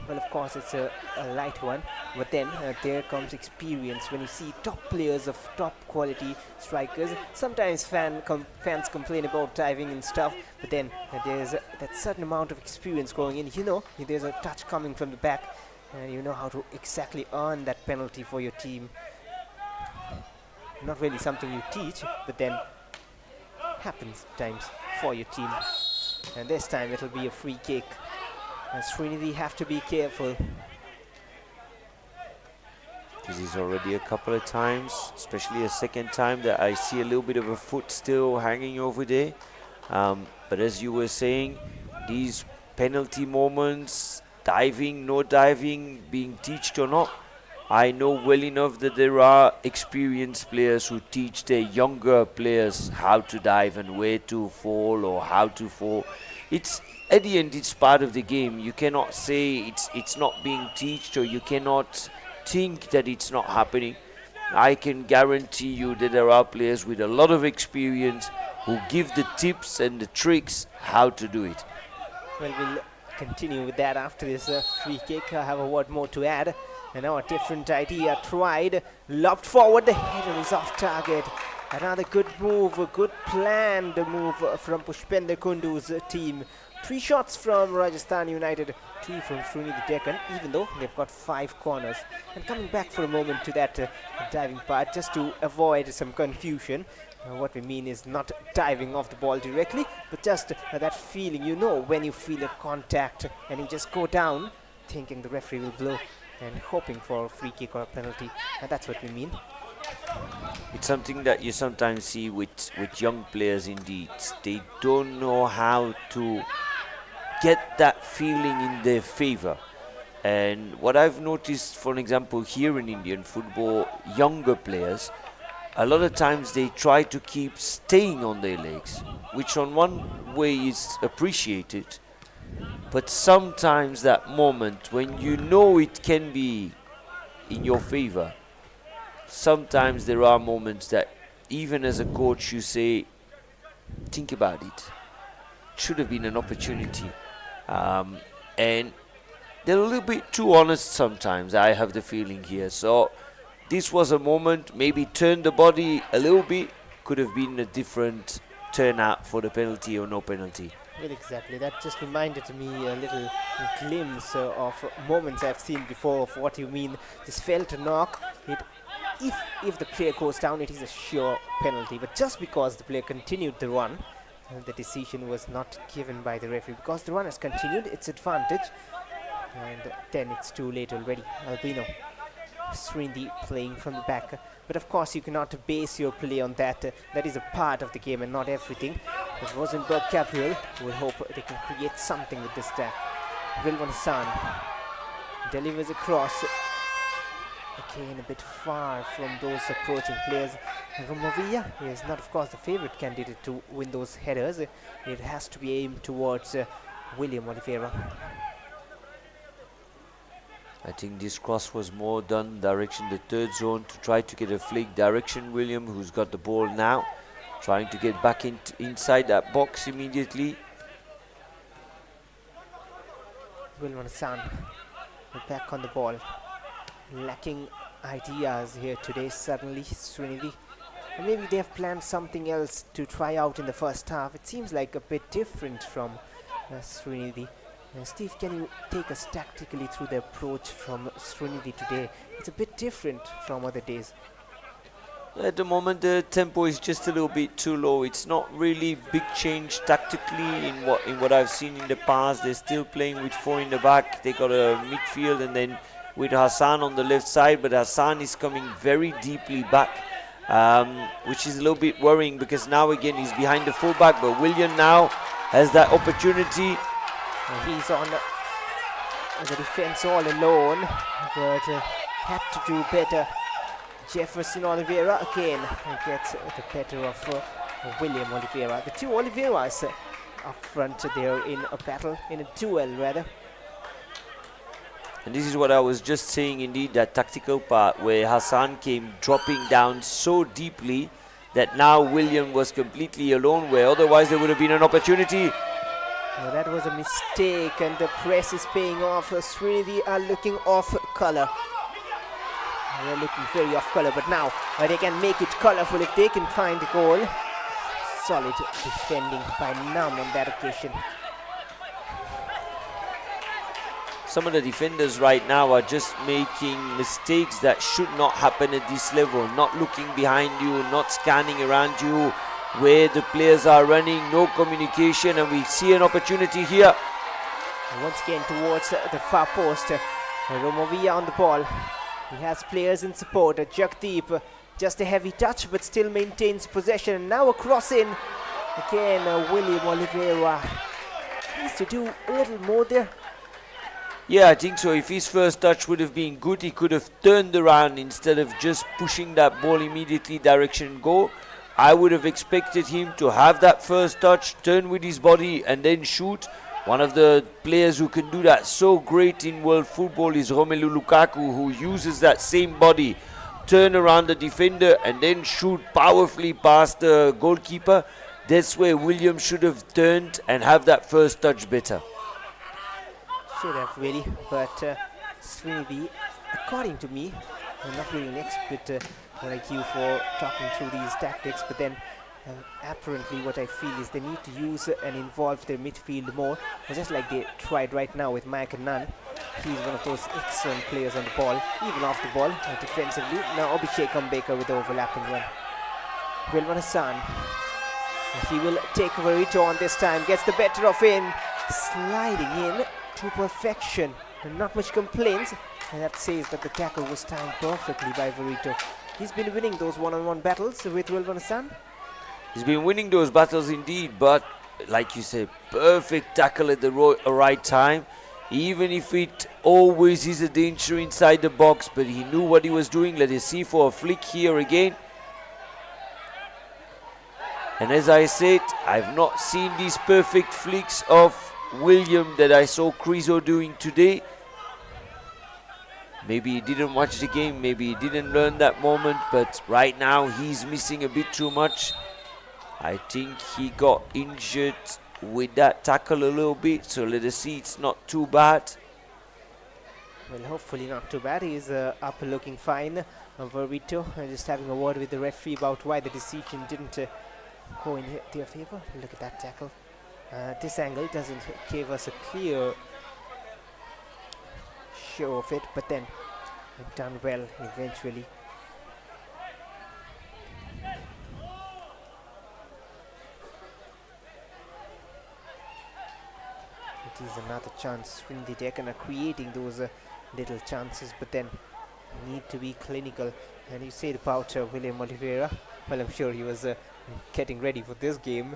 Well, of course, it's a light one, but then there comes experience. When you see top players of top quality strikers, sometimes fans complain about diving and stuff, but then there's that certain amount of experience going in. You know, there's a touch coming from the back, and you know how to exactly earn that penalty for your team. Not really something you teach, but then happens times for your team. And this time it'll be a free kick. And Sreenidi have to be careful. This is already a couple of times, especially a second time, that I see a little bit of a foot still hanging over there. But as you were saying, these penalty moments, diving, no diving, being taught or not, I know well enough that there are experienced players who teach their younger players how to dive and where to fall or how to fall. It's at the end, it's part of the game. You cannot say it's not being taught, or you cannot think that it's not happening. I can guarantee you that there are players with a lot of experience who give the tips and the tricks how to do it. Well, we'll continue with that after this free kick. I have a word more to add. And now a different idea tried. Lobbed forward, the header is off target. Another good move, a good planned move from Pushpender Kundu's team. 3 shots from Rajasthan United, 2 from Sreenidi Deccan, even though they've got 5 corners. And coming back for a moment to that diving part, just to avoid some confusion. What we mean is not diving off the ball directly, but just that feeling, you know, when you feel a contact and you just go down, thinking the referee will blow and hoping for a free kick or a penalty. And that's what we mean. It's something that you sometimes see with young players indeed. They don't know how to get that feeling in their favor. And what I've noticed, for example, here in Indian football, younger players, a lot of times they try to keep staying on their legs, which on one way is appreciated. But sometimes that moment when you know it can be in your favor, sometimes there are moments that even as a coach you say, think about it. Should have been an opportunity. And they're a little bit too honest sometimes, I have the feeling here. So this was a moment, maybe turn the body a little bit, could have been a different turnout for the penalty or no penalty. Well, exactly. That just reminded me a little glimpse of moments I've seen before of what you mean. This felt knock. If the player goes down, it is a sure penalty. But just because the player continued the run, the decision was not given by the referee. Because the run has continued, it's advantage. And then it's too late already. Albino, Sreenidi playing from the back. But of course you cannot base your play on that. That is a part of the game and not everything. It Rosenberg Gabriel will hope they can create something with this attack. Vilvan Hassan delivers across. Again, a bit far from those approaching players. Romovia is not, of course, the favorite candidate to win those headers. It has to be aimed towards William Oliveira. I think this cross was more done direction the third zone to try to get a flick direction. William, who's got the ball now, trying to get back inside that box immediately. Wilman Hassan back on the ball. Lacking ideas here today suddenly, Sreenidi. Maybe they have planned something else to try out in the first half. It seems like a bit different from Sreenidi. Steve, can you take us tactically through the approach from Sreenidi today? It's a bit different from other days. At the moment the tempo is just a little bit too low. It's not really big change tactically in what I've seen in the past. They're still playing with 4 in the back. They got a midfield and then with Hassan on the left side, but Hassan is coming very deeply back, which is a little bit worrying because now again he's behind the fullback, but William now has that opportunity. He's on the defense all alone, but had to do better. Jefferson Oliveira again gets the better of William Oliveira. The two Oliveiras up front there in a battle, in a duel rather. And this is what I was just saying, indeed, that tactical part where Hassan came dropping down so deeply that now William was completely alone, where otherwise there would have been an opportunity. Well, that was a mistake, and the press is paying off. Sreenidi are looking off color. They're looking very off color, but now they can make it colorful if they can find the goal. Solid defending by Nam on that occasion. Some of the defenders right now are just making mistakes that should not happen at this level. Not looking behind you, not scanning around you, where the players are running, no communication, and we see an opportunity here. And once again towards the far post, Romovia on the ball. He has players in support. Jagdeep, just a heavy touch, but still maintains possession. And now a cross in. Again, William Oliveira needs to do a little more there. Yeah, I think so. If his first touch would have been good, he could have turned around instead of just pushing that ball immediately direction goal. I would have expected him to have that first touch, turn with his body and then shoot. One of the players who can do that so great in world football is Romelu Lukaku, who uses that same body, turn around the defender and then shoot powerfully past the goalkeeper. That's where William should have turned and have that first touch better. Should have really, but Sreenidi, according to me, I'm not really an expert like you for talking through these tactics, but then apparently what I feel is they need to use and involve their midfield more, just like they tried right now with Mike Nunn. He's one of those excellent players on the ball, even off the ball, defensively. Now Abhishek Ambekar with the overlapping run. Wilvan Hassan, he will take Verito on this time, gets the better of him, sliding in to perfection, and not much complaints, and that says that the tackle was timed perfectly by Verito. He's been winning those one-on-one battles with Wilvan Hassan. He's been winning those battles indeed, but like you said, perfect tackle at the right time. Even if it always is a danger inside the box, but he knew what he was doing. Let us see for a flick here again. And as I said, I've not seen these perfect flicks of William that I saw Criso doing today. Maybe he didn't watch the game, maybe he didn't learn that moment, but right now he's missing a bit too much. I think he got injured with that tackle a little bit, so let us see, it's not too bad. Well, hopefully not too bad. He's up looking fine. Verito just having a word with the referee about why the decision didn't go in their favor. Look at that tackle. This angle doesn't give us a clear show of it, but then done well eventually. It is another chance. Sreenidi Deccan are creating those little chances, but then need to be clinical. And you said about William Oliveira, well, I'm sure he was getting ready for this game.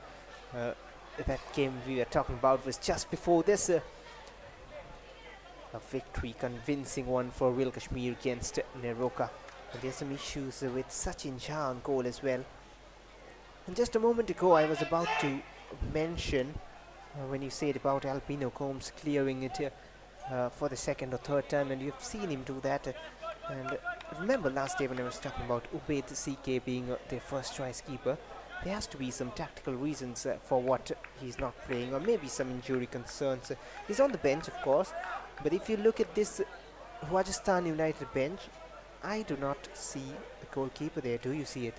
That game we were talking about was just before this. A victory, convincing one for Will Kashmir against Neroka. And there's some issues with Sachin Shah on goal as well. And just a moment ago I was about to mention when you said about Albino Combs clearing it for the second or third time, and you've seen him do that. And remember last day when I was talking about Ubaid CK being their first choice keeper, there has to be some tactical reasons for what he's not playing, or maybe some injury concerns. He's on the bench, of course, but if you look at this Rajasthan United bench, I do not see a goalkeeper there. Do you see it?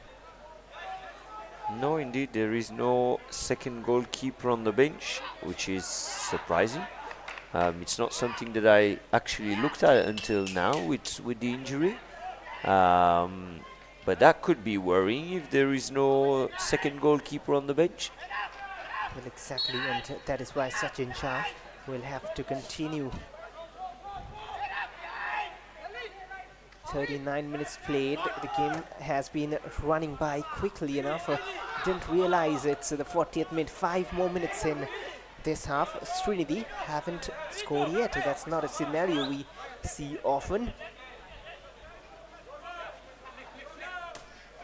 No, indeed, there is no second goalkeeper on the bench, which is surprising. It's not something that I actually looked at until now with the injury. But that could be worrying if there is no second goalkeeper on the bench. Well, exactly, and that is why Sachin Shah will have to continue. 39 minutes played. The game has been running by quickly enough. Didn't realize it's the 40th minute. 5 more minutes in this half. Sreenidi haven't scored yet. That's not a scenario we see often.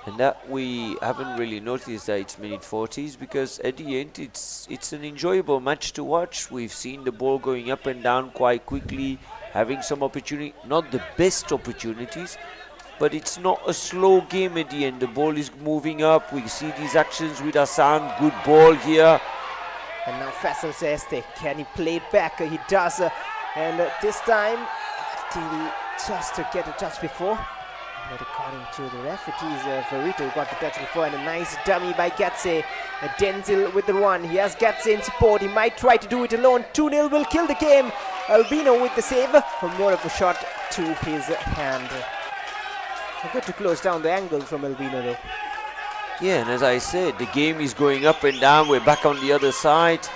And that we haven't really noticed that it's minute 40s, because at the end it's an enjoyable match to watch. We've seen the ball going up and down quite quickly, having some opportunity, not the best opportunities, but it's not a slow game at the end. The ball is moving up. We see these actions with Hassan. Good ball here. And now Faisal says, can he play it back? He does. And this time, did he just get a touch before? But according to the ref, it is Verito who got the touch before, and a nice dummy by Gatze. Denzel with the run. He has Gatze in support. He might try to do it alone. 2-0 will kill the game. Albino with the save. More of a shot to his hand. Good to close down the angle from Albino though. Yeah, and as I said, the game is going up and down. We're back on the other side.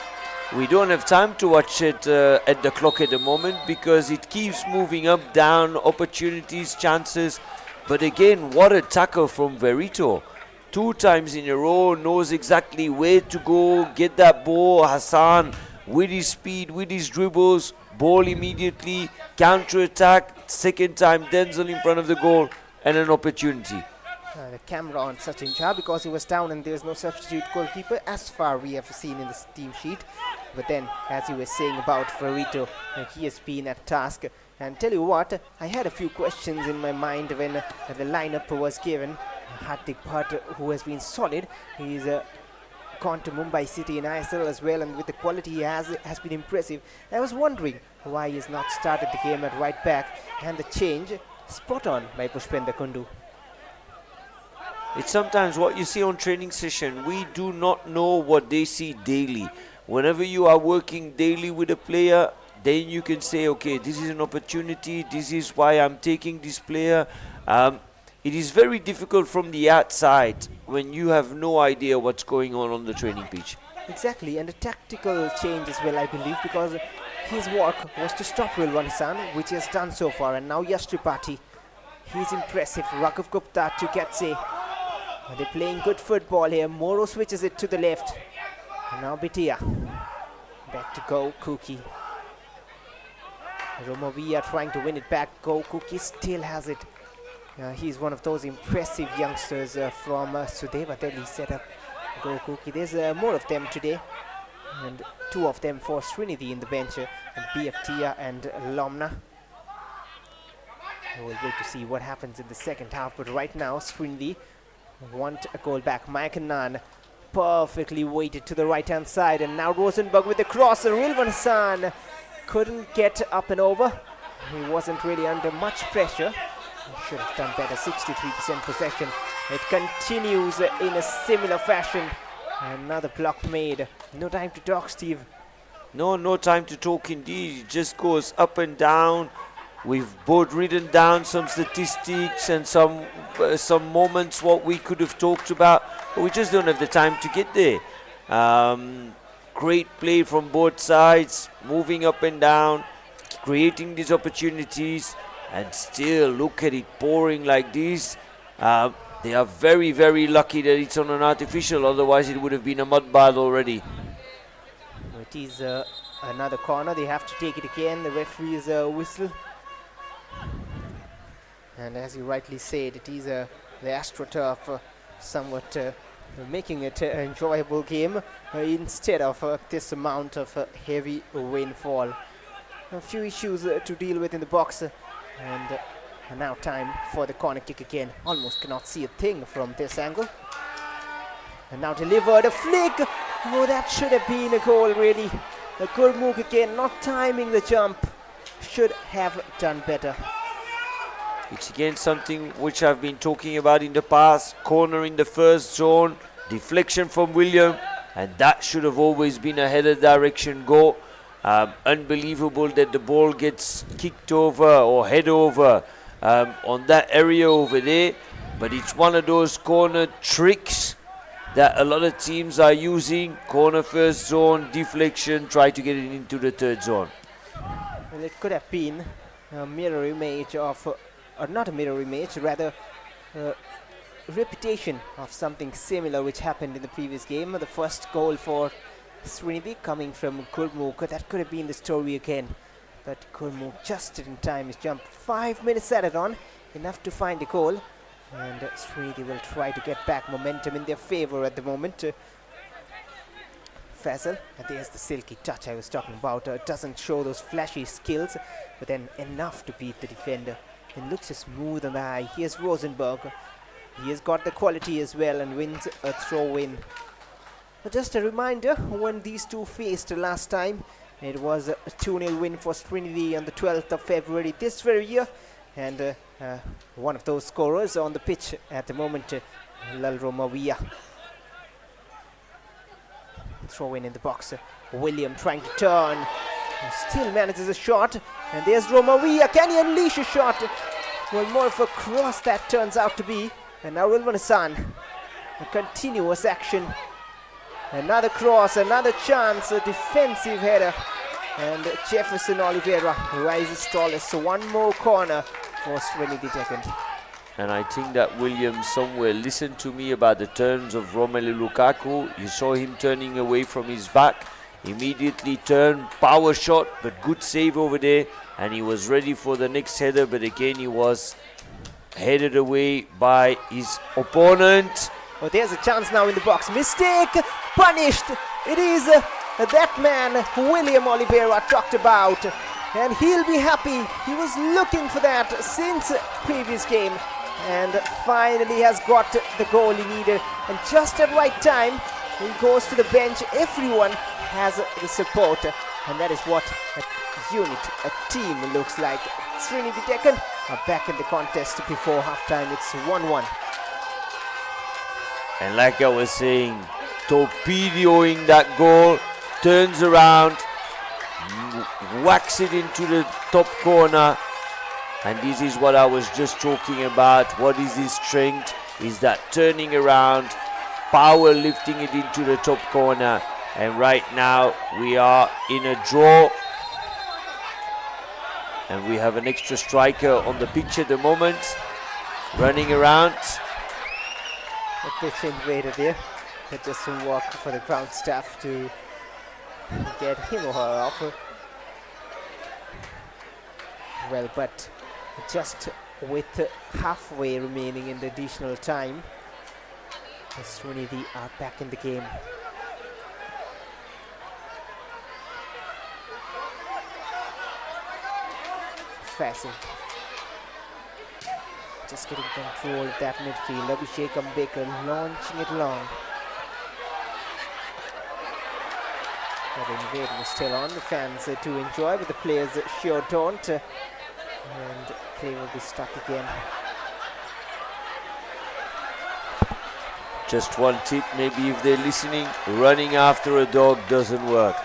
We don't have time to watch it at the clock at the moment, because it keeps moving up, down, opportunities, chances. But again, what a tackle from Verito. 2 times in a row, knows exactly where to go, get that ball. Hassan with his speed, with his dribbles, ball immediately, counter-attack. Second time, Denzel in front of the goal, and an opportunity. The camera on Sachin Jha, because he was down and there's no substitute goalkeeper as far we have seen in the team sheet. But then, as you were saying about Verito, he has been at task. And tell you what, I had a few questions in my mind when the lineup was given. Hardik Bhatt, who has been solid, he's gone to Mumbai City in ISL as well, and with the quality he has been impressive. I was wondering why he has not started the game at right back, and the change spot on by Pushpender Kundu. It's sometimes what you see on training session. We do not know what they see daily. Whenever you are working daily with a player, then you can say, okay, this is an opportunity, this is why I'm taking this player. It is very difficult from the outside when you have no idea what's going on the training pitch. Exactly, and a tactical change as well, I believe, because his work was to stop Rilwan Hassan, which he has done so far, and now Yash Tripathi. He's impressive. Raghav Gupta to Gatse. They're playing good football here. Moro switches it to the left. And now Bitia. Back to Go Kuki. Romovia trying to win it back. Go Kuki still has it. He's one of those impressive youngsters from Sudeva Delhi set up. Go Kuki. There's more of them today. And 2 of them for Sreenidi in the bench. BFTia and Lomna. We'll wait to see what happens in the second half. But right now, Sreenidi want a goal back. Maikanan perfectly weighted to the right hand side, and now Rosenberg with the cross, and Rilvan Hassan couldn't get up and over. He wasn't really under much pressure. He should have done better. 63% possession. It continues in a similar fashion. Another block made. No time to talk, Steve. No time to talk indeed. It just goes up and down. We've both written down some statistics and some moments what we could have talked about, but we just don't have the time to get there. Great play from both sides, moving up and down, creating these opportunities, and still look at it pouring like this. They are very, very lucky that it's on an artificial, otherwise it would have been a mud bath already. It is another corner. They have to take it again. The referee's whistle. And as you rightly said, it is the AstroTurf somewhat making it an enjoyable game instead of this amount of heavy rainfall. A few issues to deal with in the box, and now time for the corner kick again. Almost cannot see a thing from this angle. And now delivered a flick. Oh, that should have been a goal really. A good move again, not timing the jump. Should have done better. It's again something which I've been talking about in the past. Corner in the first zone, deflection from William, and that should have always been a header direction goal. Unbelievable that the ball gets kicked over or head over on that area over there, but it's one of those corner tricks that a lot of teams are using. Corner first zone, deflection, try to get it into the third zone. Well, it could have been a mirror image of, or not a mirror image, rather a repetition of something similar which happened in the previous game. The first goal for Sreenidi coming from Gurmukh. That could have been the story again. But Gurmukh just didn't time his jump. 5 minutes added on, enough to find the goal. And Sreenidi will try to get back momentum in their favor at the moment. Faisal, and there's the silky touch I was talking about. Doesn't show those flashy skills, but then enough to beat the defender. It looks smooth on the eye. Here's Rosenberg. He has got the quality as well and wins a throw-in. But just a reminder, when these two faced last time, it was a 2-0 win for Sreenidi on the 12th of February this very year. And one of those scorers on the pitch at the moment, Lalro Mawia. Throw in the box. William trying to turn. Still manages a shot. And there's Romawia. Can he unleash a shot? Well, more of a cross that turns out to be. And now Rilvan Hassan. A continuous action. Another cross, another chance, a defensive header. And Jefferson Oliveira rises tallest. So one more corner for Sreenidi Deccan. And I think that William somewhere listened to me about the turns of Romelu Lukaku. You saw him turning away from his back. Immediately turned, power shot, but good save over there. And he was ready for the next header, but again he was headed away by his opponent. Oh, there's a chance now in the box. Mistake, punished. It is that man, William Oliveira, talked about. And he'll be happy. He was looking for that since previous game. And finally has got the goal he needed. And just at right time, he goes to the bench. Everyone has the support. And that is what a unit, a team looks like. Sreenidi Deccan are back in the contest before halftime. It's 1-1. And like I was saying, torpedoing that goal, turns around, whacks it into the top corner. And this is what I was just talking about. What is his strength? Is that turning around, power lifting it into the top corner. And right now we are in a draw. And we have an extra striker on the pitch at the moment, running around. A pitch invader there. But just some work for the ground staff to get him or her off. Well, but just with halfway remaining in the additional time, the Sreenidi are back in the game. Faisal just getting control of that midfield. Abhishek Ambekar launching it long. But the invading is still on. The fans do enjoy, but the players sure don't. And play will be stuck again. Just one tip, maybe if they're listening, running after a dog doesn't work.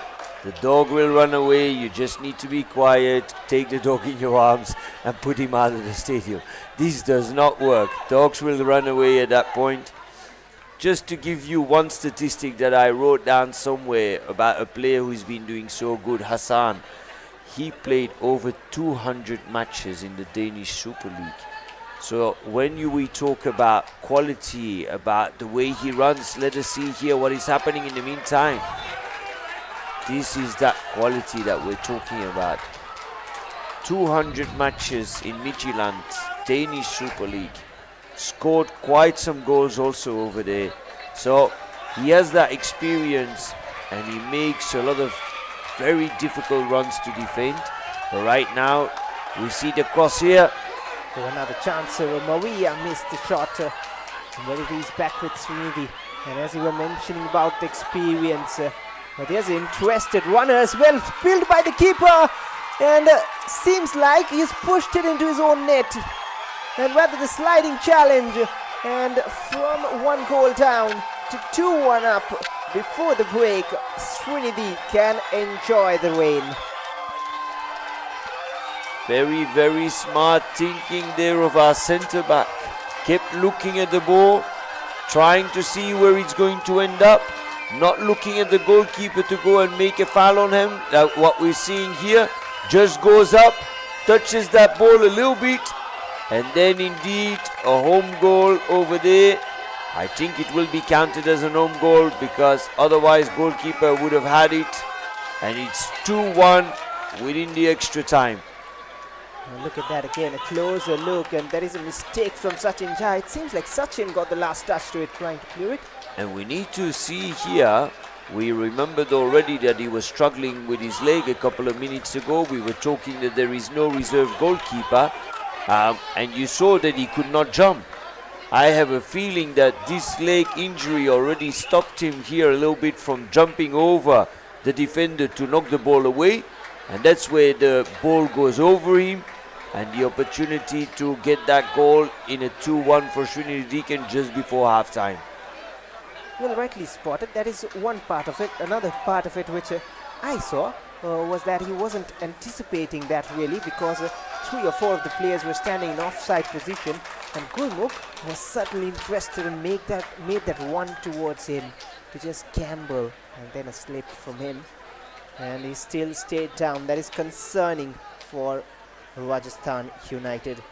The dog will run away, you just need to be quiet, take the dog in your arms and put him out of the stadium. This does not work. Dogs will run away at that point. Just to give you one statistic that I wrote down somewhere about a player who's been doing so good, Hassan. He played over 200 matches in the Danish Super League. So when we talk about quality, about the way he runs, let us see here what is happening in the meantime. This is that quality that we're talking about. 200 matches in Midtjylland, Danish Super League. Scored quite some goals also over there. So he has that experience and he makes a lot of very difficult runs to defend. But right now, we see the cross here. Oh, another chance. Maria missed the shot. But it is back with Sreenidi. And as you were mentioning about the experience, but there's an interested runner as well, filled by the keeper. And seems like he's pushed it into his own net. And rather the sliding challenge. And from 1 goal down to 2-1 up before the break, Sreenidi can enjoy the rain. Very, very smart thinking there of our centre-back. Kept looking at the ball, trying to see where it's going to end up. Not looking at the goalkeeper to go and make a foul on him. What we're seeing here, just goes up, touches that ball a little bit, and then indeed a home goal over there. I think it will be counted as an home goal because otherwise goalkeeper would have had it. And it's 2-1 within the extra time. And look at that again, a closer look, and there is a mistake from Sachin Jha. It seems like Sachin got the last touch to it, trying to clear it. And we need to see here, we remembered already that he was struggling with his leg a couple of minutes ago. We were talking that there is no reserve goalkeeper, and you saw that he could not jump. I have a feeling that this leg injury already stopped him here a little bit from jumping over the defender to knock the ball away, and that's where the ball goes over him, and the opportunity to get that goal in a 2-1 for Sreenidi Deccan just before half-time. Well, rightly spotted. That is one part of it. Another part of it which I saw was that he wasn't anticipating that really, because 3 or 4 of the players were standing in offside position, and Gulmukh was certainly interested and made that one towards him to just gamble, and then a slip from him, and he still stayed down. That is concerning for Rajasthan United.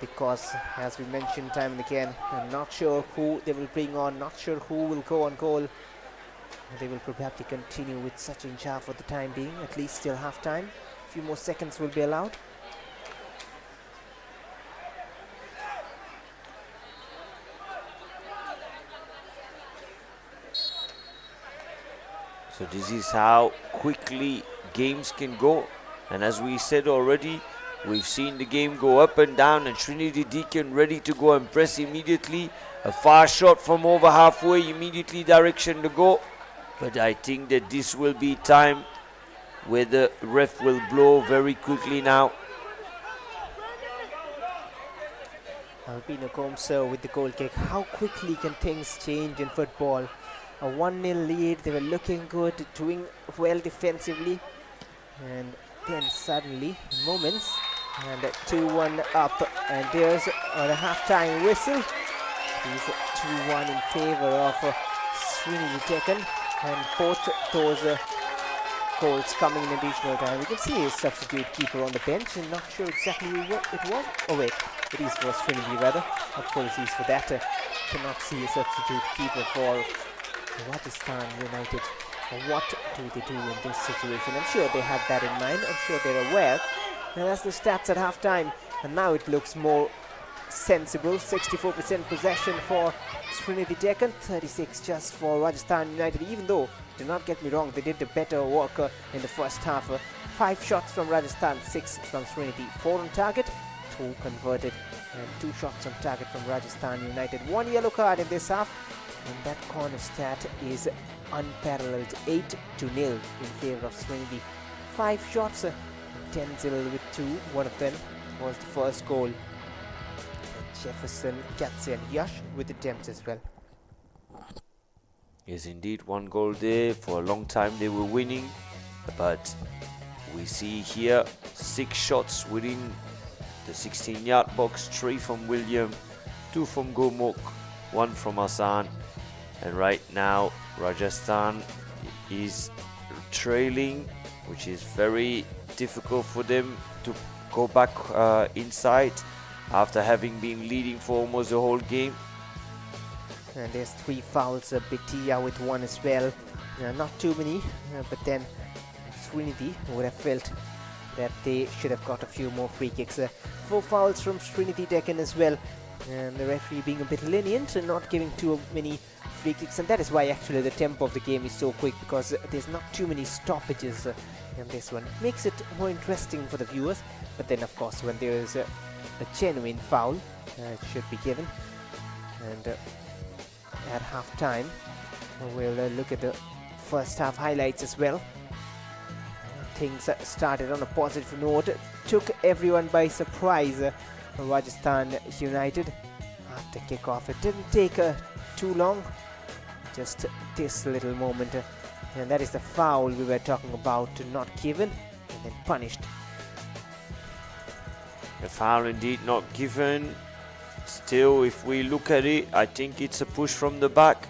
Because, as we mentioned time and again, I'm not sure who they will bring on, not sure who will go on goal. They will probably continue with Sachin Jha for the time being, at least till half-time. A few more seconds will be allowed. So this is how quickly games can go. And as we said already, we've seen the game go up and down, and Sreenidi Deccan ready to go and press immediately. A far shot from over halfway, immediately direction to go. But I think that this will be time where the ref will blow very quickly now. Albino Komsa with the goal kick. How quickly can things change in football? A 1-0 lead, they were looking good, doing well defensively, and then suddenly, moments, and 2-1 up, and there's a half-time whistle. It is 2-1 in favor of Sreenidi Deccan, and both those goals coming in additional time. You can see a substitute keeper on the bench, and not sure exactly what it was. Oh wait, it is for Sreenidi rather. Apologies for that. Cannot see a substitute keeper for Rajasthan United. What do they do in this situation? I'm sure they had that in mind. I'm sure they're aware. Now that's the stats at half-time, and now it looks more sensible. 64% possession for Sreenidi Deccan, 36 just for Rajasthan United, even though, do not get me wrong, they did the better work in the first half. 5 shots from Rajasthan, 6 from Sreenidi, 4 on target, 2 converted, and 2 shots on target from Rajasthan United. 1 yellow card in this half, and that corner stat is unparalleled, 8-0 in favor of Sreenidi. 5 shots, 10-0 with 2. One of them was the first goal. And Jefferson, Katsi and Yash with attempts as well. Yes, indeed, 1 goal there. For a long time they were winning, but we see here 6 shots within the 16-yard box, 3 from William, 2 from Gulmukh, 1 from Hassan. And right now Rajasthan is trailing, which is very difficult for them to go back inside after having been leading for almost the whole game. And there's 3 fouls, Bitia with 1 as well. Not too many, but then Sreenidi would have felt that they should have got a few more free kicks. 4 fouls from Sreenidi Deccan as well, and the referee being a bit lenient and not giving too many free kicks, and that is why actually the tempo of the game is so quick, because there's not too many stoppages in this one. Makes it more interesting for the viewers, but then of course when there is a genuine foul, it should be given. And at half time we'll look at the first half highlights as well. Things started on a positive note, took everyone by surprise. Rajasthan United after kickoff, it didn't take too long, just this little moment, and that is the foul we were talking about, not given and then punished. A foul indeed not given. Still, if we look at it, I think it's a push from the back.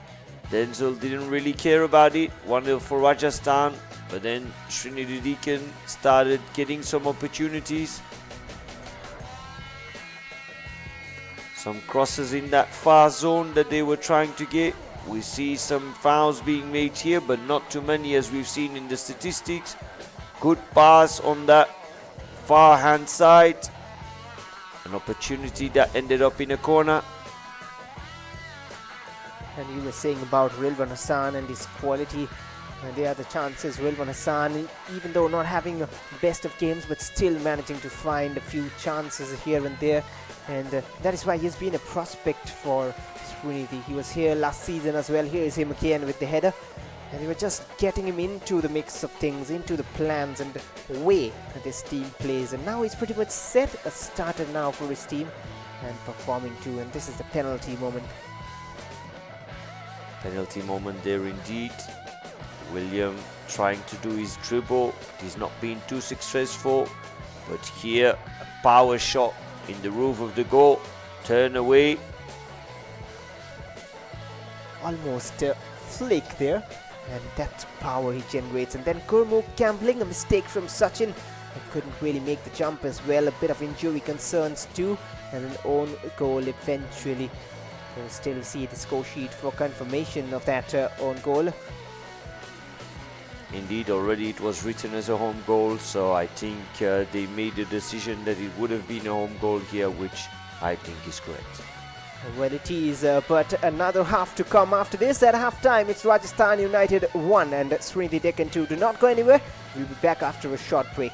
Denzel didn't really care about it. 1-0 for Rajasthan, but then Sreenidi Deccan started getting some opportunities. Some crosses in that far zone that they were trying to get. We see some fouls being made here, but not too many as we've seen in the statistics. Good pass on that far hand side. An opportunity that ended up in a corner. And you were saying about Rilwan Hassan and his quality. And there are the chances. Rilwan Hassan, even though not having the best of games, but still managing to find a few chances here and there. And that is why he's been a prospect for Sreenidi. He was here last season as well. Here is him again with the header. And they were just getting him into the mix of things, into the plans and way that this team plays. And now he's pretty much set a starter now for his team and performing too. And this is the penalty moment. Penalty moment there indeed. William trying to do his dribble. He's not been too successful. But here, a power shot in the roof of the goal. Turn away. Almost a flick there. And that power he generates. And then Gurmukh gambling, a mistake from Sachin. He couldn't really make the jump as well. A bit of injury concerns too. And an own goal eventually. We'll still see the score sheet for confirmation of that own goal. Indeed, already it was written as a home goal, so I think they made the decision that it would have been a home goal here, which I think is correct. Well, it is, but another half to come after this. At half time, it's Rajasthan United 1 and Sreenidi Deccan 2. Do not go anywhere. We'll be back after a short break.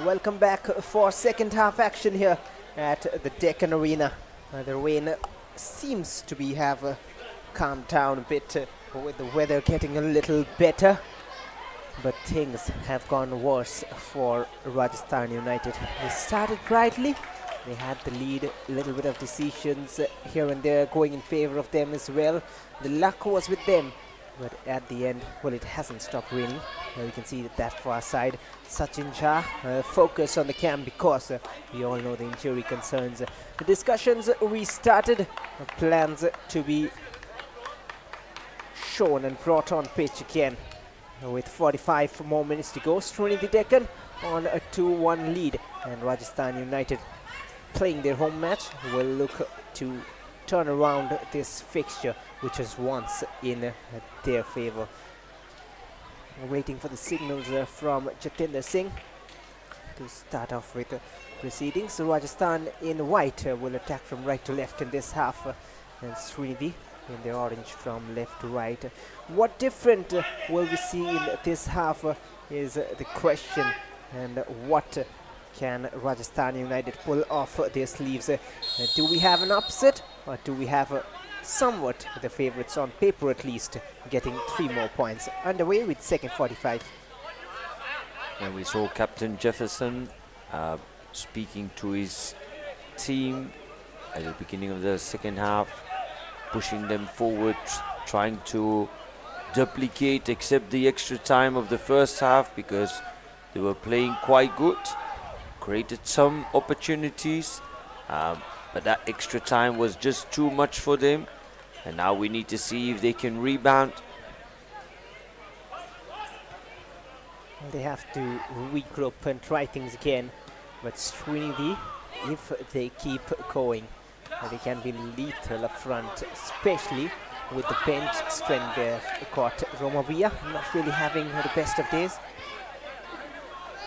Welcome back for second half action here at the Deccan Arena. The rain seems to have calmed down a bit with the weather getting a little better, but things have gone worse for Rajasthan United. They started brightly, they had the lead, a little bit of decisions here and there going in favor of them as well. The luck was with them, but at the end, well, it hasn't stopped raining. You can see that far side. Sachin Jha focus on the camp because we all know the injury concerns. The discussions restarted, plans to be shown and brought on pitch again. With 45 more minutes to go, Sreenidi Deccan on a 2-1 lead, and Rajasthan United, playing their home match, will look to turn around this fixture, which was once in their favor. Waiting for the signals from Jatinder Singh to start off with proceedings. So Rajasthan in white will attack from right to left in this half, and Sreenidi in the orange from left to right. What different will we see in this half is the question, and what can Rajasthan United pull off their sleeves? Do we have an upset, or do we have somewhat the favourites on paper at least, getting 3 more points? Underway with second 45. And we saw Captain Jefferson speaking to his team at the beginning of the second half, pushing them forward, trying to duplicate, accept the extra time of the first half, because they were playing quite good, created some opportunities, but that extra time was just too much for them, and now we need to see if they can rebound. They have to regroup and try things again, but Sreenidi, if they keep going, they can be lethal up front, especially with the bench strength they've got. Romavia not really having the best of days.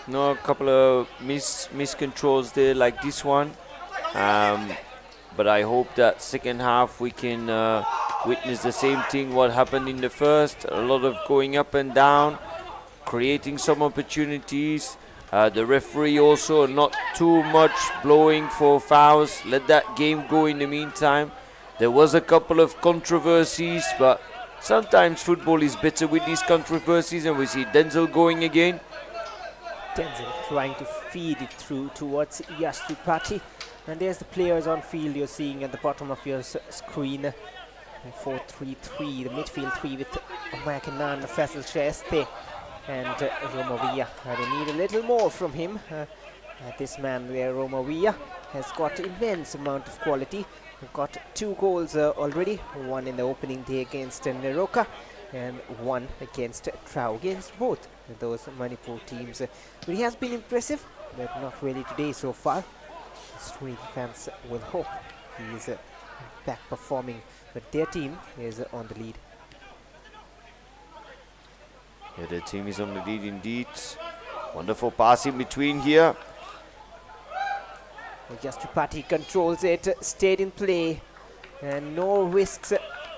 No, a couple of miscontrols there, like this one. But I hope that second half we can witness the same thing what happened in the first. A lot of going up and down, creating some opportunities. The referee also not too much blowing for fouls. Let that game go in the meantime. There was a couple of controversies, but sometimes football is better with these controversies, and we see Denzel going again. Denzel trying to feed it through towards Yash Tripathi. And there's the players on field you're seeing at the bottom of your screen. 4-3-3, the midfield 3 with Makinan, Faisal Sheste and Romavia. They need a little more from him. This man there, Romavia, has got immense amount of quality. Got 2 goals already, one in the opening day against Neroka and one against Trau, against both those Manipur teams. But he has been impressive, but not really today so far. Sreenidi fans will hope he is back performing, but their team is on the lead. Yeah, their team is on the lead indeed. Wonderful pass in between here. Just Tripathi controls it, stayed in play, and no risks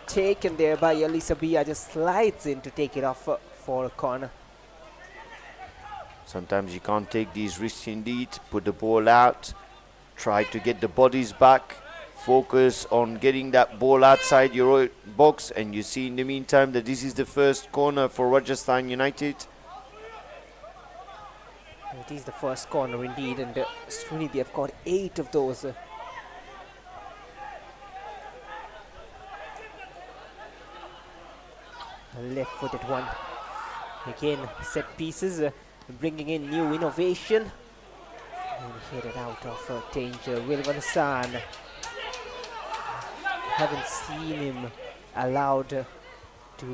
taken there by Alisa Bia, just slides in to take it off for a corner. Sometimes you can't take these risks indeed. Put the ball out, try to get the bodies back, focus on getting that ball outside your box, and you see in the meantime that this is the first corner for Rajasthan United. It is the first corner indeed, and Sreenidi have got 8 of those. Left-footed one. Again, set pieces, bringing in new innovation. And headed out of danger. Wilvan Hassan. Haven't seen him allowed to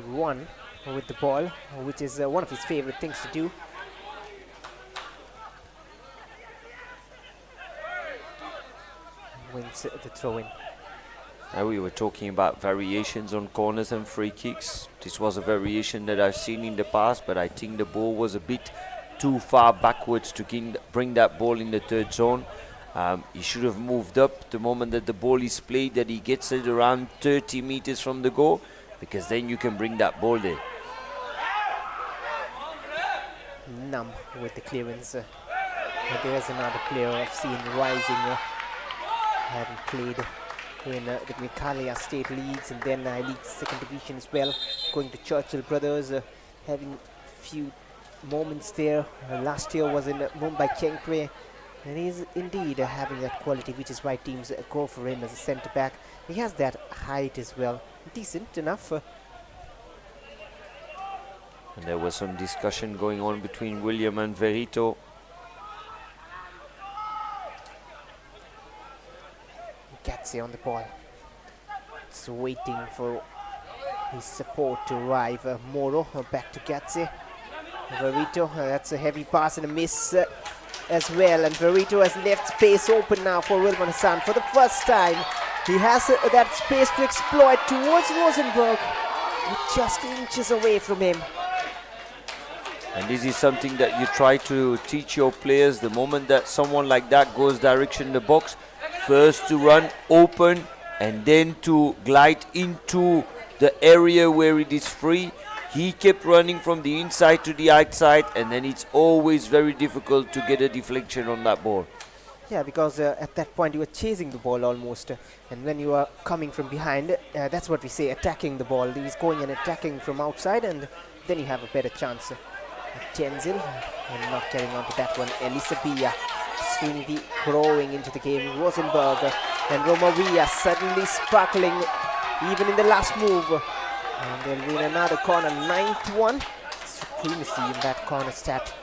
run with the ball, which is one of his favorite things to do. Wins the throw-in. We were talking about variations on corners and free kicks. This was a variation that I've seen in the past, but I think the ball was a bit too far backwards to bring that ball in the third zone. He should have moved up the moment that the ball is played, that he gets it around 30 meters from the goal, because then you can bring that ball there. Numb with the clearance. And there's another player I've seen rising, having played in the Meghalaya State Leagues and then League Second Division as well, going to Churchill Brothers, having few moments there. Last year was in Mumbai Chenkre, and he's indeed having that quality, which is why teams go for him as a centre back. He has that height as well, decent enough. And there was some discussion going on between William and Verito. Gatze on the ball. It's waiting for his support to arrive. Moro back to Gatze. Verito, that's a heavy pass and a miss as well. And Verito has left space open now for Wilman Hassan. For the first time, he has that space to exploit towards Rosenberg. Just inches away from him. And this is something that you try to teach your players. The moment that someone like that goes direction in the box, first to run open and then to glide into the area where it is free. He kept running from the inside to the outside, and then it's always very difficult to get a deflection on that ball. Yeah, because at that point you were chasing the ball almost, and when you are coming from behind, that's what we say, attacking the ball. He's going and attacking from outside, and then you have a better chance. Tenzil, and not getting on to that one. Elisabia, Sreenidi growing into the game. Rosenberg and Romavia suddenly sparkling even in the last move. And they'll win another corner, 9-1. Supremacy in that corner stat.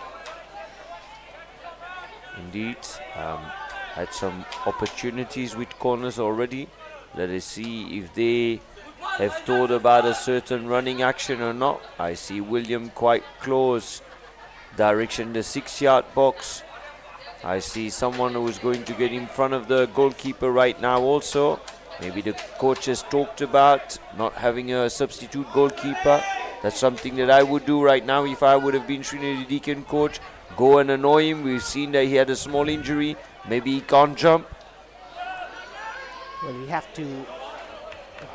Indeed, had some opportunities with corners already. Let us see if they have thought about a certain running action or not. I see William quite close, direction the 6-yard box. I see someone who is going to get in front of the goalkeeper right now also. Maybe the coach has talked about not having a substitute goalkeeper. That's something that I would do right now if I would have been Sreenidi Deccan coach. Go and annoy him. We've seen that he had a small injury. Maybe he can't jump. Well, we have to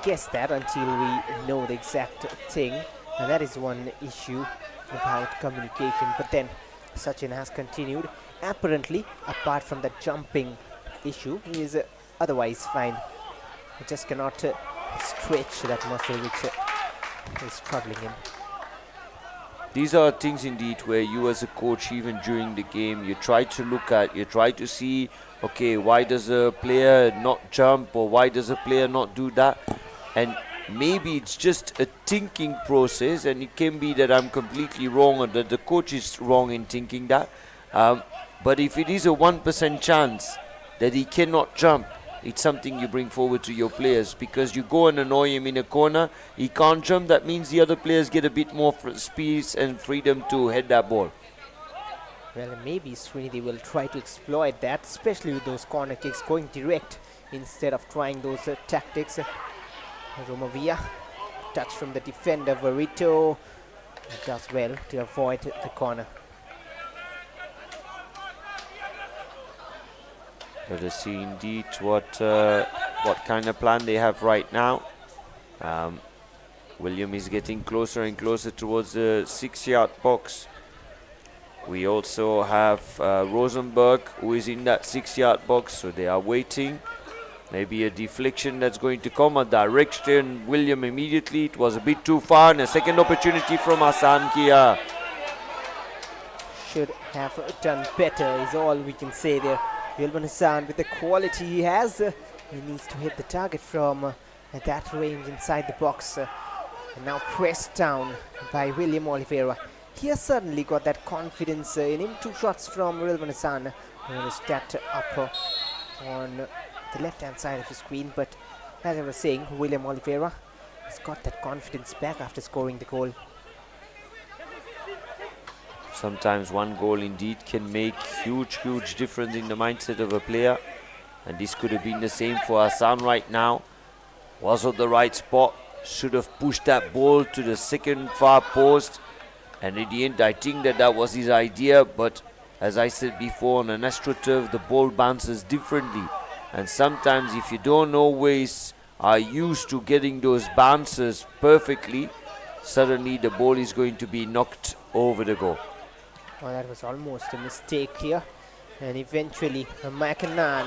guess that until we know the exact thing. And that is one issue about communication. But then Sachin has continued. Apparently, apart from the jumping issue, he is otherwise fine. He just cannot stretch that muscle which is troubling him. These are things indeed where you as a coach, even during the game, you try to look at, you try to see, okay, why does a player not jump, or why does a player not do that? And maybe it's just a thinking process, and it can be that I'm completely wrong or that the coach is wrong in thinking that. But if it is a 1% chance that he cannot jump, it's something you bring forward to your players, because you go and annoy him in a corner, he can't jump, that means the other players get a bit more space and freedom to head that ball. Well, maybe Sreenidi will try to exploit that, especially with those corner kicks going direct instead of trying those tactics. Romavia, touch from the defender, Verito does well to avoid the corner. Let us see indeed what kind of plan they have right now. William is getting closer and closer towards the 6-yard box. We also have Rosenberg, who is in that 6-yard box, so they are waiting. Maybe a deflection that's going to come, a direction. William immediately, it was a bit too far, and a second opportunity from Hassan Kia. Should have done better is all we can say there. Wilman Hassan, with the quality he has, he needs to hit the target from that range inside the box. And now pressed down by William Oliveira. He has suddenly got that confidence in him. 2 shots from Wilman Hassan. And is that up on the left-hand side of the screen. But as I was saying, William Oliveira has got that confidence back after scoring the goal. Sometimes one goal indeed can make huge difference in the mindset of a player. And this could have been the same for Hassan right now. Was at the right spot. Should have pushed that ball to the second far post. And in the end, I think that was his idea. But as I said before, on an AstroTurf, the ball bounces differently. And sometimes if you don't always are used to getting those bounces perfectly, suddenly the ball is going to be knocked over the goal. Oh, that was almost a mistake here. And eventually, Makanan.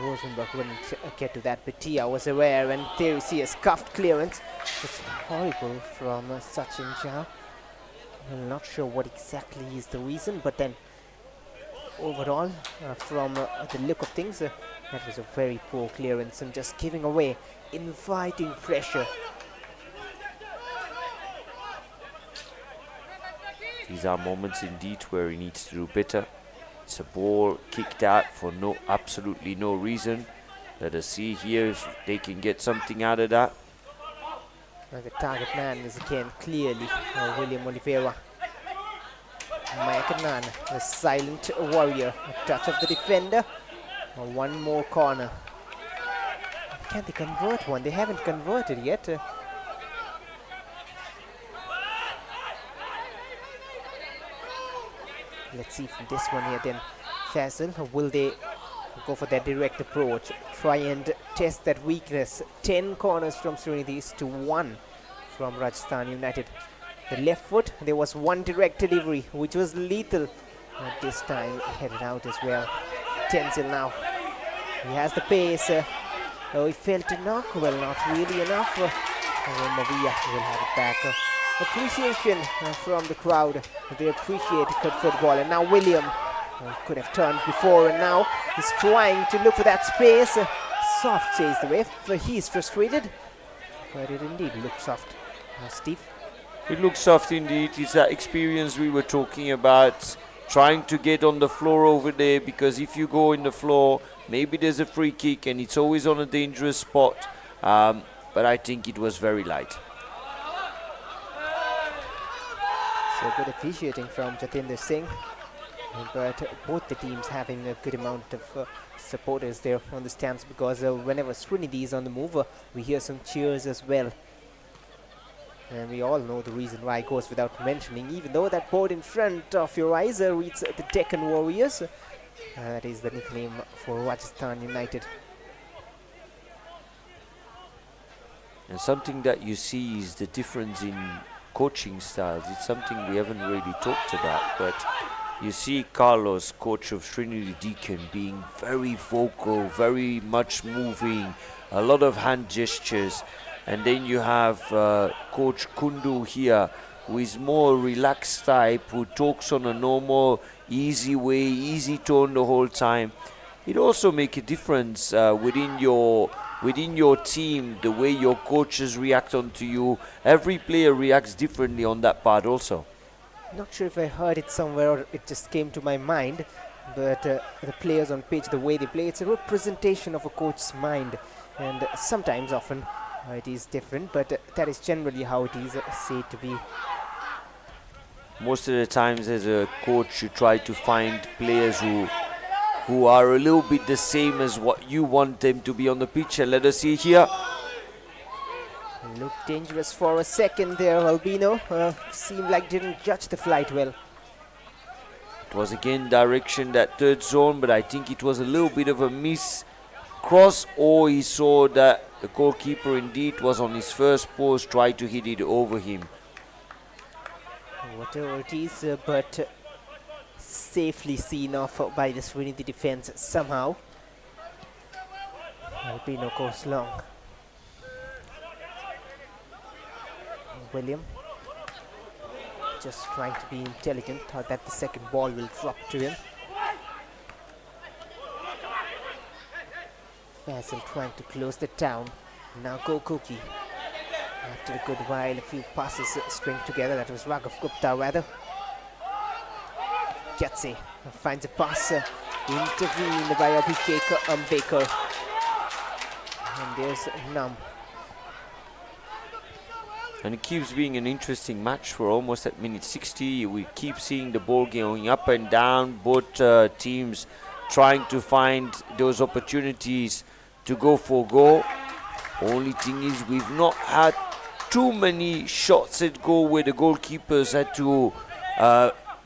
Rosenberg wouldn't get to that, but Tia was aware, and there you see a scuffed clearance. It's horrible from Sachin Jha. I'm not sure what exactly is the reason, but then overall, from the look of things, that was a very poor clearance and just giving away, inviting pressure. These are moments indeed where he needs to do better. It's a ball kicked out for absolutely no reason. Let us see here if they can get something out of that. The target man is again clearly William Oliveira. Makanan, the silent warrior. A touch of the defender. One more corner. Can they convert one? They haven't converted yet. Let's see from this one here then. Faisal, will they go for that direct approach? Try and test that weakness. 10 corners from Sreenidi to 1 from Rajasthan United. The left foot, there was one direct delivery, which was lethal. This time headed out as well. Tenzil now. He has the pace. Oh, he failed to knock. Well, not really enough. Mavia will have it back. Appreciation from the crowd. They appreciate good football. And now William could have turned before, and now he's trying to look for that space. Soft, says the ref. He's frustrated, but it indeed looks soft. Steve? It looks soft indeed. It's that experience we were talking about, trying to get on the floor over there, because if you go in the floor, maybe there's a free kick and it's always on a dangerous spot. But I think it was very light. So good officiating from Jatinder Singh, but both the teams having a good amount of supporters there on the stands, because whenever Sreenidi is on the move, we hear some cheers as well. And we all know the reason why, it goes without mentioning, even though that board in front of your eyes reads the Deccan Warriors. That is the nickname for Rajasthan United. And something that you see is the difference in coaching styles. It's something we haven't really talked about, but you see Carlos, coach of Sreenidi Deccan, being very vocal, very much moving, a lot of hand gestures. And then you have Coach Kundu here, who is more relaxed type, who talks on a normal, easy way, easy tone the whole time. It also makes a difference within your team, the way your coaches react onto you. Every player reacts differently on that part also. Not sure if I heard it somewhere or it just came to my mind, but the players on pitch, the way they play, it's a representation of a coach's mind. And sometimes, often, it is different, but that is generally how it is said to be. Most of the times as a coach, you try to find players who are a little bit the same as what you want them to be on the pitch. And let us see here. Looked dangerous for a second there, Albino. Seemed like didn't judge the flight well. It was again direction, that third zone, but I think it was a little bit of a miss cross, or he saw that the goalkeeper indeed was on his first post, tried to hit it over him. Whatever it is, but safely seen off by the Sreenidi defense somehow. Albino goes long. William just trying to be intelligent, thought that the second ball will drop to him. Faisal trying to close the town. Now go Cookie. After a good while, a few passes string together. That was Raghav Gupta rather. Jatse finds a pass intervened by Abhishek Baker. And there's Nam. And it keeps being an interesting match. We're almost at minute 60. We keep seeing the ball going up and down. Both teams trying to find those opportunities to go for goal. Only thing is, we've not had too many shots at goal where the goalkeepers had to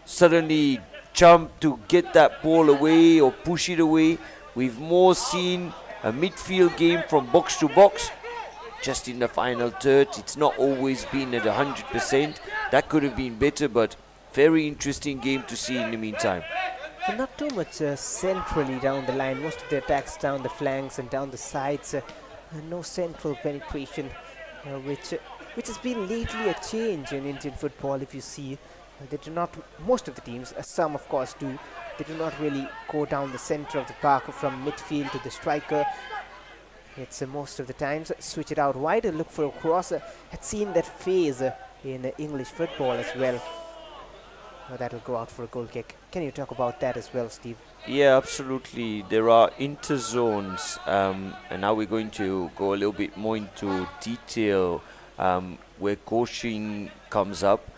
suddenly jump to get that ball away or push it away. We've more seen a midfield game from box to box. Just in the final third, it's not always been at 100%. That could have been better, but very interesting game to see in the meantime. but not too much centrally down the line. Most of the attacks down the flanks and down the sides. No central penetration, which has been lately a change in Indian football. If you see, they do not. Most of the teams, some of course do. They do not really go down the center of the park from midfield to the striker. It's most of the times switch it out wide and look for a cross. Had seen that phase in English football as well. That'll go out for a goal kick. Can you talk about that as well, Steve? Yeah, absolutely. There are interzones, and now we're going to go a little bit more into detail where coaching comes up.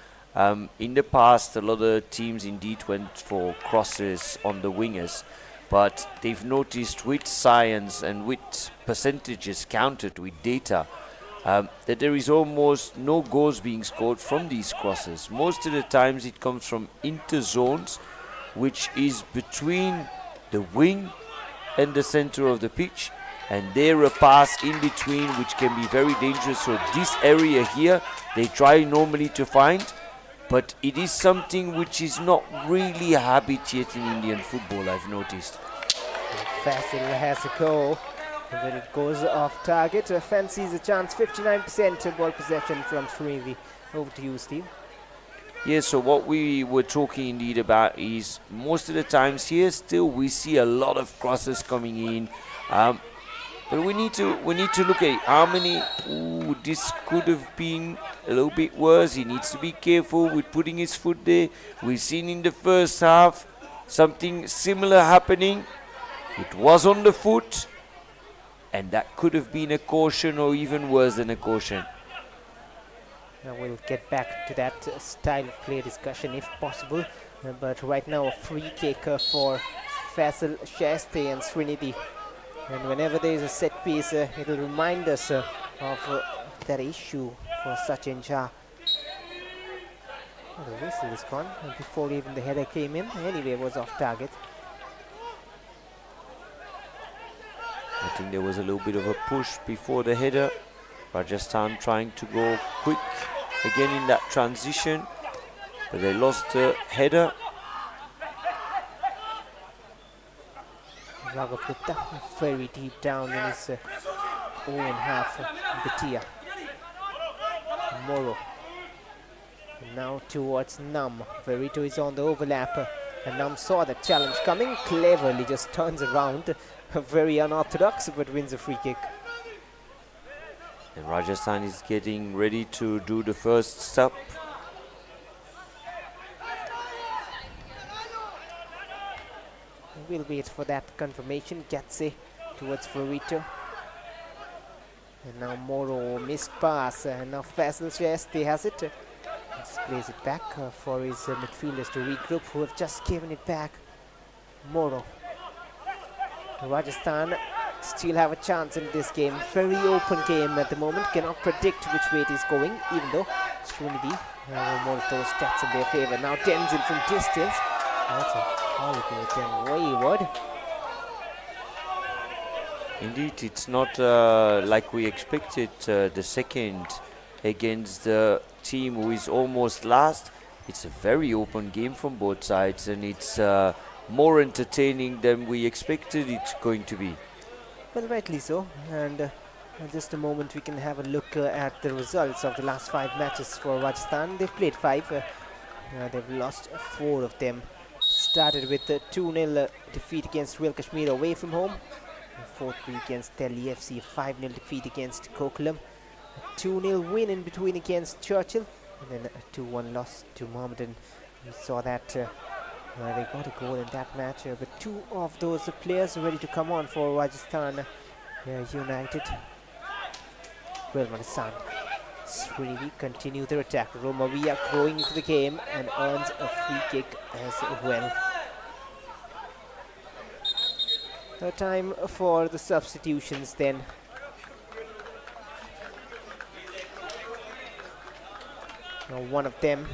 In the past, a lot of teams indeed went for crosses on the wingers, but they've noticed with science and with percentages counted with data that there is almost no goals being scored from these crosses. Most of the times it comes from interzones, which is between the wing and the center of the pitch, and there a pass in between which can be very dangerous. So this area here they try normally to find, but it is something which is not really a habit yet in Indian football, I've noticed. Fasil has a goal, but it goes off target. Fancies a chance, 59% ball possession from Sreenidi. Over to you, Steve. Yeah, so what we were talking indeed about is most of the times here still we see a lot of crosses coming in, but we need to look at how many. Ooh, this could have been a little bit worse. He needs to be careful with putting his foot there. We've seen in the first half something similar happening. It was on the foot, and that could have been a caution or even worse than a caution. We'll get back to that style of play discussion if possible. But right now a free kick for Faisal Shaiste and Sreenidi. And whenever there is a set piece, it'll remind us of that issue for Sachin Jha. The whistle is gone before even the header came in. Anyway, it was off target. I think there was a little bit of a push before the header. Rajasthan trying to go quick again in that transition, but they lost the header. Raghav Gupta very deep down in his own half. Bhatia. Moro. And now towards Nam. Verito is on the overlap. And Nam saw the challenge coming. Cleverly just turns around. Very unorthodox, but wins a free kick. And Rajasthan is getting ready to do the first stop. We'll wait for that confirmation. Gatse towards Verito. And now Moro, missed pass. And now Faisal Shaiste has it. Just plays it back for his midfielders to regroup, who have just given it back. Moro. Rajasthan still have a chance in this game. Very open game at the moment. Cannot predict which way it is going, even though Sreenidi more of those stats in their favour. Now Tenzin from distance. That's a horrible and wayward. Indeed, it's not like we expected the second against the team who is almost last. It's a very open game from both sides, and it's more entertaining than we expected it's going to be. Well, rightly so. And in just a moment we can have a look at the results of the last 5 matches for Rajasthan. They've played 5. They've lost 4 of them. Started with a 2-0 defeat against Real Kashmir away from home. 4-3 against Delhi FC. 5-0 defeat against Kokulam. A 2-0 win in between against Churchill. And then a 2-1 loss to Mohammedan. We saw that they got a goal in that match, but 2 of those players are ready to come on for Rajasthan United. Well, Manasan. Sreenidi continue their attack. Romavia growing into the game and earns a free kick as well. Time for the substitutions then. Now one of them,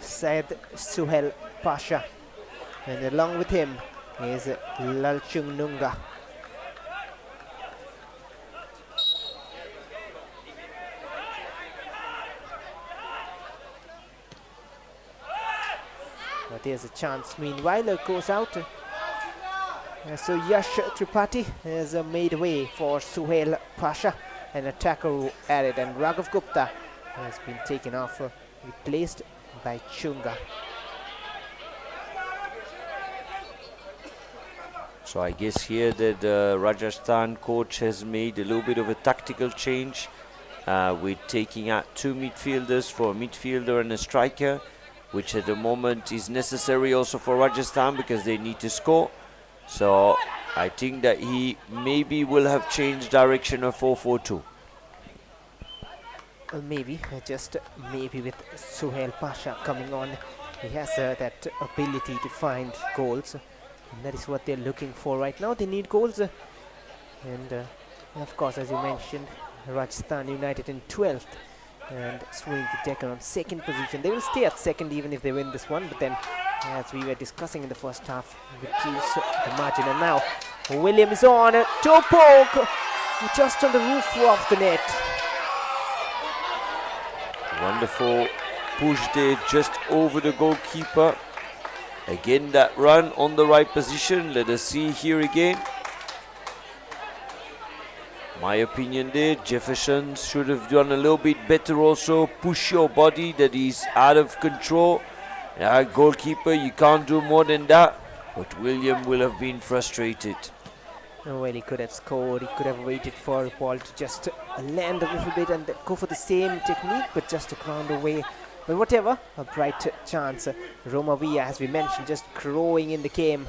Syed Suhail Pasha, and along with him is Lalchung Nunga. there's a chance. Meanwhile, it goes out. So Yash Tripathi has made way for Suhail Pasha, an attacker who added, and Raghav Gupta has been taken off, replaced by Chunga. So I guess here that the Rajasthan coach has made a little bit of a tactical change with taking out 2 midfielders for a midfielder and a striker, which at the moment is necessary also for Rajasthan because they need to score. So I think that he maybe will have changed direction of 4-4-2. Maybe, just maybe with Suhail Pasha coming on, he has that ability to find goals. And that is what they're looking for right now. They need goals. And of course, as you mentioned, Rajasthan United in 12th and Sreenidi Deccan on 2nd position. They will stay at 2nd even if they win this one. But then, as we were discussing in the first half, reduce the margin. And now, William is on. Toe poke! Just on the roof of the net. Wonderful push there just over the goalkeeper. Again, that run on the right position. Let us see here again. My opinion there, Jefferson should have done a little bit better also. Push your body that is out of control. Goalkeeper, you can't do more than that. But William will have been frustrated. Oh, well, he could have scored. He could have waited for the ball to just land a little bit and go for the same technique, but just a ground away. But whatever, a bright chance. Romavia, as we mentioned, just growing in the game.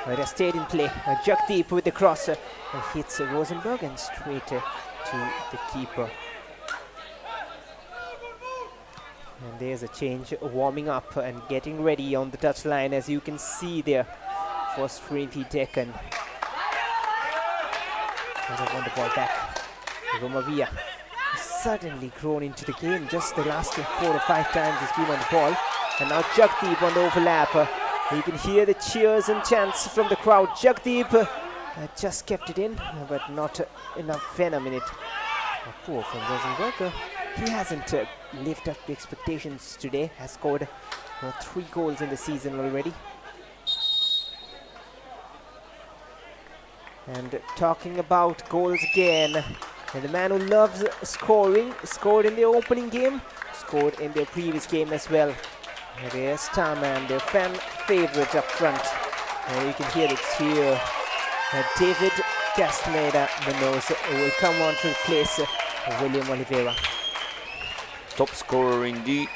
But has stayed in play. Jagdeep with the cross. Hits Rosenberg and straight to the keeper. And there's a change, warming up and getting ready on the touchline, as you can see there for Sreenidi Deccan. And they want the ball back. Romavia suddenly grown into the game. Just the last 4 or 5 times he's been on the ball. And now Jagdeep on the overlap. You can hear the cheers and chants from the crowd. Jagdeep just kept it in, but not enough venom in it. Poor from Rosenberg. He hasn't lived up to expectations today. Has scored 3 goals in the season already. And talking about goals again, and the man who loves scoring, scored in the opening game, scored in their previous game as well. Their star man, their fan favorite up front. You can hear the cheer. David Castaneda, the nose, will come on to replace William Oliveira. Top scorer indeed,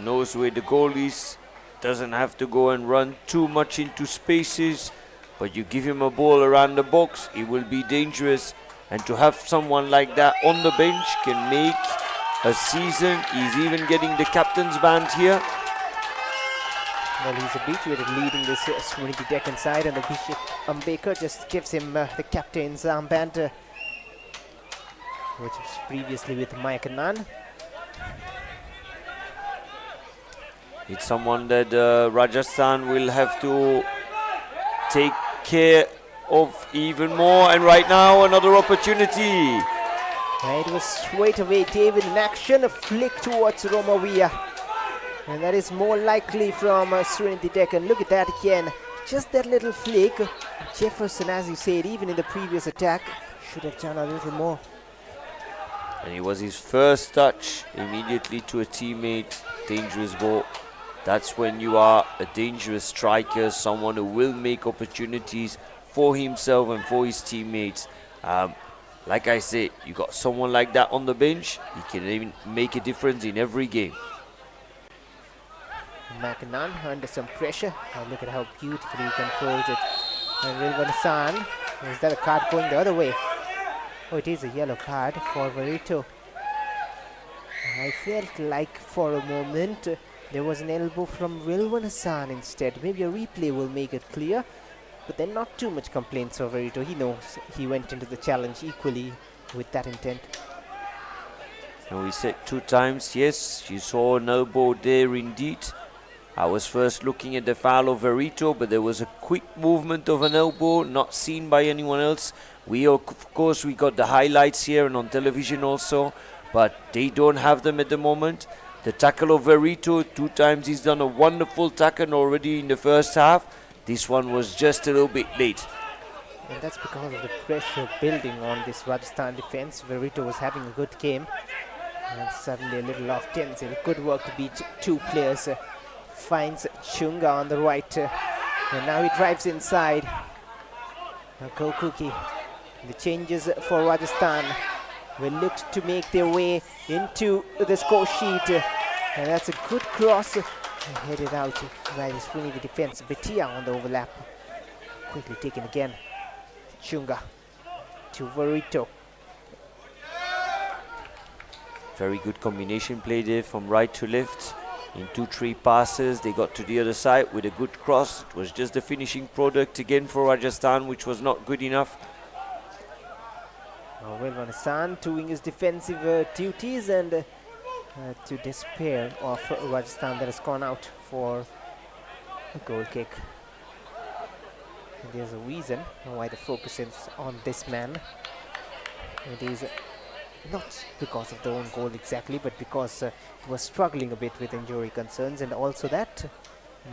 knows where the goal is, doesn't have to go and run too much into spaces, but you give him a ball around the box, it will be dangerous. And to have someone like that on the bench can make a season. He's even getting the captain's band here. Well, he's habituated leading this Sreenidi Deccan side, and Abhishek Ambekar just gives him the captain's armband, which was previously with Mike Anand. It's someone that Rajasthan will have to take care of even more, and right now another opportunity. It was straight away David in action, a flick towards Romavia. And that is more likely from Sreenidi Deccan. Look at that again. Just that little flick. Jefferson, as you said, even in the previous attack, should have done a little more. And it was his first touch immediately to a teammate. Dangerous ball. That's when you are a dangerous striker, someone who will make opportunities for himself and for his teammates. Like I said, you got someone like that on the bench, he can even make a difference in every game. Makanan under some pressure. Look at how beautifully he controls it. And Rilvan Hassan, is that a card going the other way? Oh, it is a yellow card for Verito. I felt like for a moment there was an elbow from Rilvan Hassan instead. Maybe a replay will make it clear. But then not too much complaints for Verito. He knows he went into the challenge equally with that intent. And we said 2 times, yes, you saw an elbow there indeed. I was first looking at the foul of Verito, but there was a quick movement of an elbow, not seen by anyone else. We, of course, we got the highlights here and on television also, but they don't have them at the moment. The tackle of Verito, 2 times he's done a wonderful tackle already in the first half. This one was just a little bit late. And that's because of the pressure building on this Rajasthan defense. Verito was having a good game. And suddenly a little off tense. Good work to beat 2 players. Finds Chunga on the right. And now he drives inside. Kokuki. The changes for Rajasthan will look to make their way into the score sheet. And that's a good cross. Headed out by the Sreenidi defense. Betia on the overlap. Quickly taken again. Chunga to Verito. Very good combination play there from right to left. In 2-3 passes, they got to the other side with a good cross. It was just the finishing product again for Rajasthan, which was not good enough. Wilvan Hassan doing his defensive duties and to despair of Rajasthan that has gone out for a goal kick. And there's a reason why the focus is on this man. It is not because of the own goal exactly, but because he was struggling a bit with injury concerns, and also that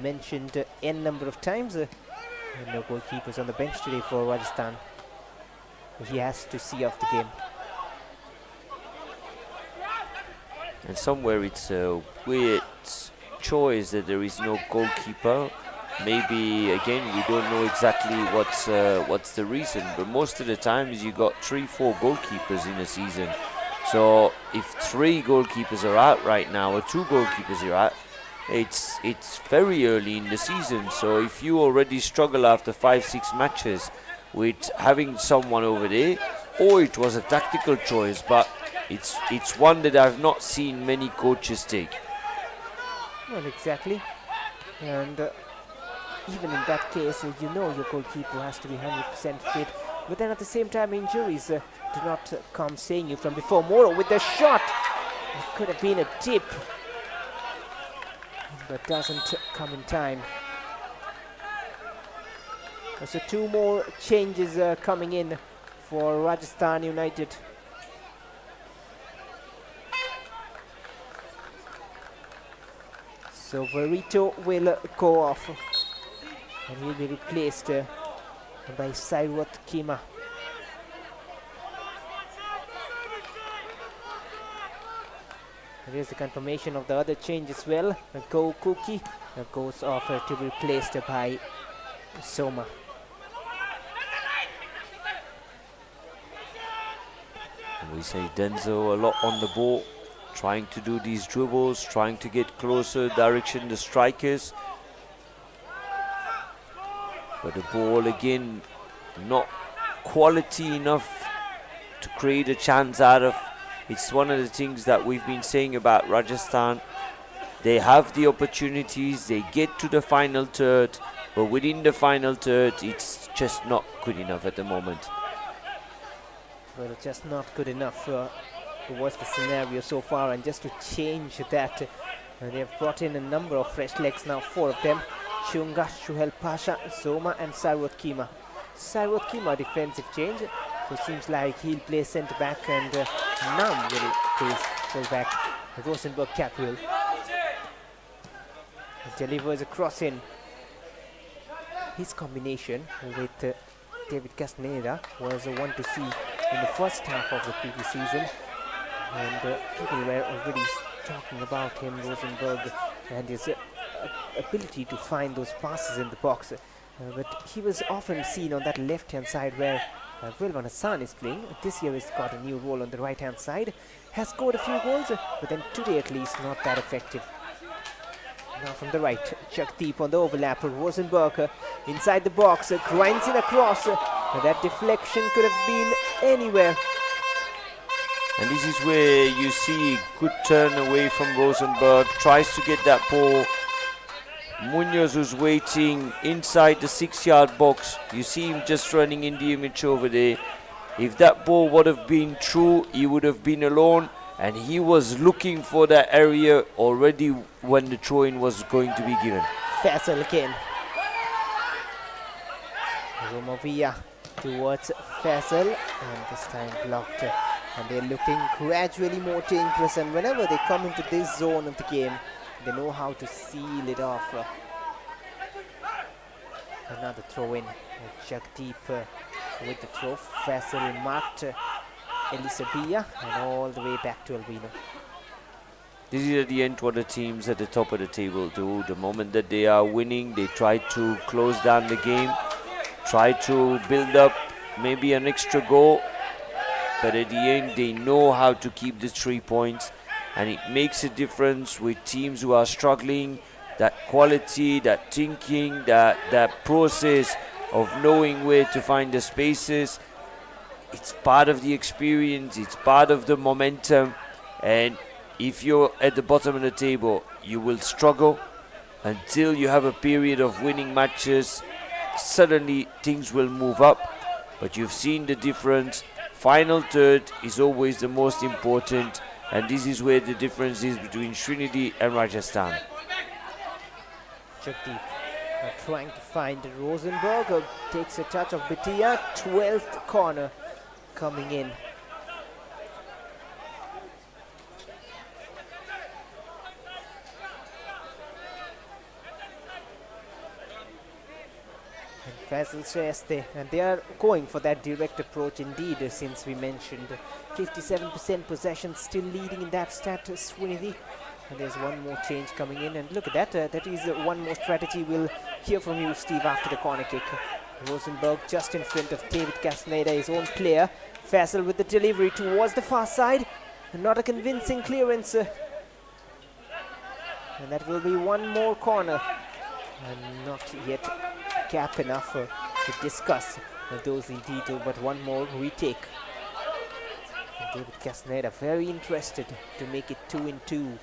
mentioned n number of times. No goalkeepers on the bench today for Rajasthan. He has to see off the game. And somewhere it's a weird choice that there is no goalkeeper. Maybe again we don't know exactly what's the reason, but most of the times you got 3-4 goalkeepers in a season. So if 3 goalkeepers are out right now or 2 goalkeepers are out, it's very early in the season. So if you already struggle after 5-6 matches with having someone over there, or it was a tactical choice, but it's one that I've not seen many coaches take. Not exactly, and even in that case, you know your goalkeeper has to be 100% fit. But then at the same time, injuries do not come saying you from before. Moro with the shot. It could have been a tip, but doesn't come in time. So 2 more changes coming in for Rajasthan United. So Verito will go off. And he'll be replaced by Sairot Kima. There's the confirmation of the other change as well. Go Cookie goes off to be replaced by Soma. And we say Denzo a lot on the ball, trying to do these dribbles, trying to get closer direction the strikers. But the ball again not quality enough to create a chance out of. It's one of the things that we've been saying about Rajasthan. They have the opportunities, they get to the final third, but within the final third it's just not good enough at the moment. Well, just not good enough was the scenario so far, and just to change that, they have brought in a number of fresh legs now, 4 of them. Chunga, Shuhel Pasha, Soma and Sairot Kima. Sairot Kima defensive change, so it seems like he'll play centre back and Nam will play full back. Rosenberg Capel delivers a cross in. His combination with David Castaneda was one to see in the first half of the previous season, and people were already talking about him, Rosenberg, and his ability to find those passes in the box, but he was often seen on that left hand side where Wilvan Hassan is playing. This year he's got a new role on the right hand side, has scored a few goals, but then today at least not that effective. Now from the right, Chakdeep on the overlap, Rosenberg inside the box, grinds in across, that deflection could have been anywhere. And this is where you see good turn away from Rosenberg, tries to get that ball. Munoz was waiting inside the 6-yard box. You see him just running in the image over there. If that ball would have been true, he would have been alone, and he was looking for that area already when the throw-in was going to be given. Faisal again. Romovia towards Faisal, and this time blocked and they're looking gradually more dangerous, and whenever they come into this zone of the game, they know how to seal it off. Another throw in. Jagdeep with the throw. Faisal marked Elisabia and all the way back to Albino. This is at the end what the teams at the top of the table do. The moment that they are winning, they try to close down the game, try to build up maybe an extra goal, but at the end they know how to keep the 3 points, and it makes a difference with teams who are struggling. That quality, that thinking, that process of knowing where to find the spaces, it's part of the experience, it's part of the momentum. And if you're at the bottom of the table, you will struggle until you have a period of winning matches. Suddenly things will move up, but you've seen the difference. Final third is always the most important, and this is where the difference is between Sreenidi and Rajasthan. Jagdeep trying to find Rosenberg, takes a touch of Bhatia, 12th corner coming in. Faisal Shrestha, and they are going for that direct approach indeed, since we mentioned 57% possession, still leading in that stat, Sreenidi. And there's one more change coming in, and look at that, that is one more strategy. We'll hear from you, Steve, after the corner kick. Rosenberg just in front of David Castaneda, his own player. Faisal with the delivery towards the far side, not a convincing clearance. And that will be one more corner, and not yet cap enough to discuss those in detail, but one more retake. David Castaneda very interested to make it 2-2.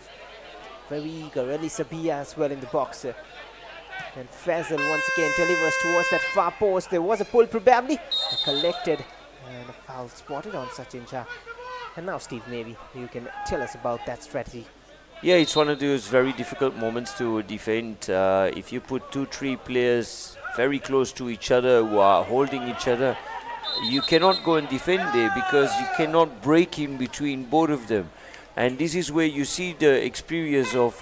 Very eager. Elisabia as well in the box. And Faisal once again delivers towards that far post. There was a pull probably. Collected and a foul spotted on Sachin Shah. And now Steve, maybe you can tell us about that strategy. Yeah, it's one of those very difficult moments to defend. If you put 2-3 players very close to each other who are holding each other, you cannot go and defend there because you cannot break in between both of them. And this is where you see the experience of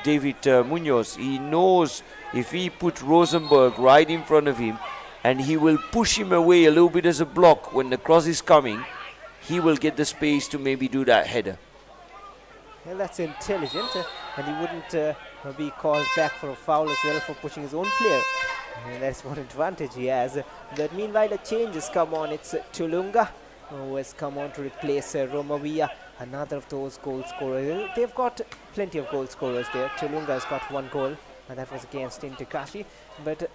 David Munoz. He knows if he put Rosenberg right in front of him and he will push him away a little bit as a block when the cross is coming, he will get the space to maybe do that header. Well, that's intelligent, and he wouldn't be called back for a foul as well for pushing his own player. And that's one advantage he has. But meanwhile, a change has come on. It's Tulunga who has come on to replace Romavia, another of those goal scorers. They've got plenty of goal scorers there. Tulunga has got one goal, and that was against Intakashi, but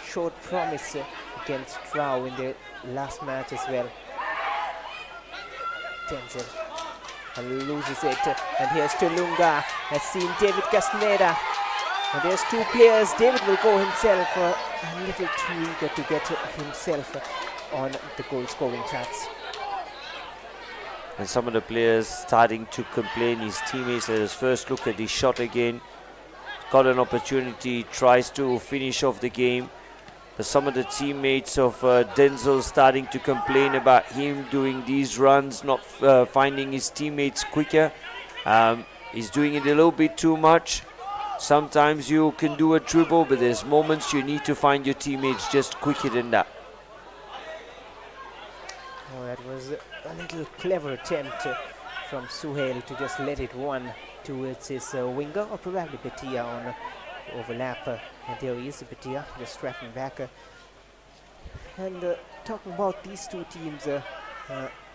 showed promise against Trau in their last match as well. Denzel loses it, and here's Tulunga, has seen David Castaneda, and there's two players. David will go himself, a little too eager to get himself on the goal scoring chance. And some of the players starting to complain. His teammates at his first look at his shot again, got an opportunity, tries to finish off the game. But some of the teammates of Denzel starting to complain about him doing these runs, not finding his teammates quicker. He's doing it a little bit too much. Sometimes you can do a dribble, but there's moments you need to find your teammates just quicker than that. Oh, that was a little clever attempt from Suhail to just let it run towards his winger, or probably Bhatia on overlap. And there he is, Bhatia, just tracking back. And talking about these two teams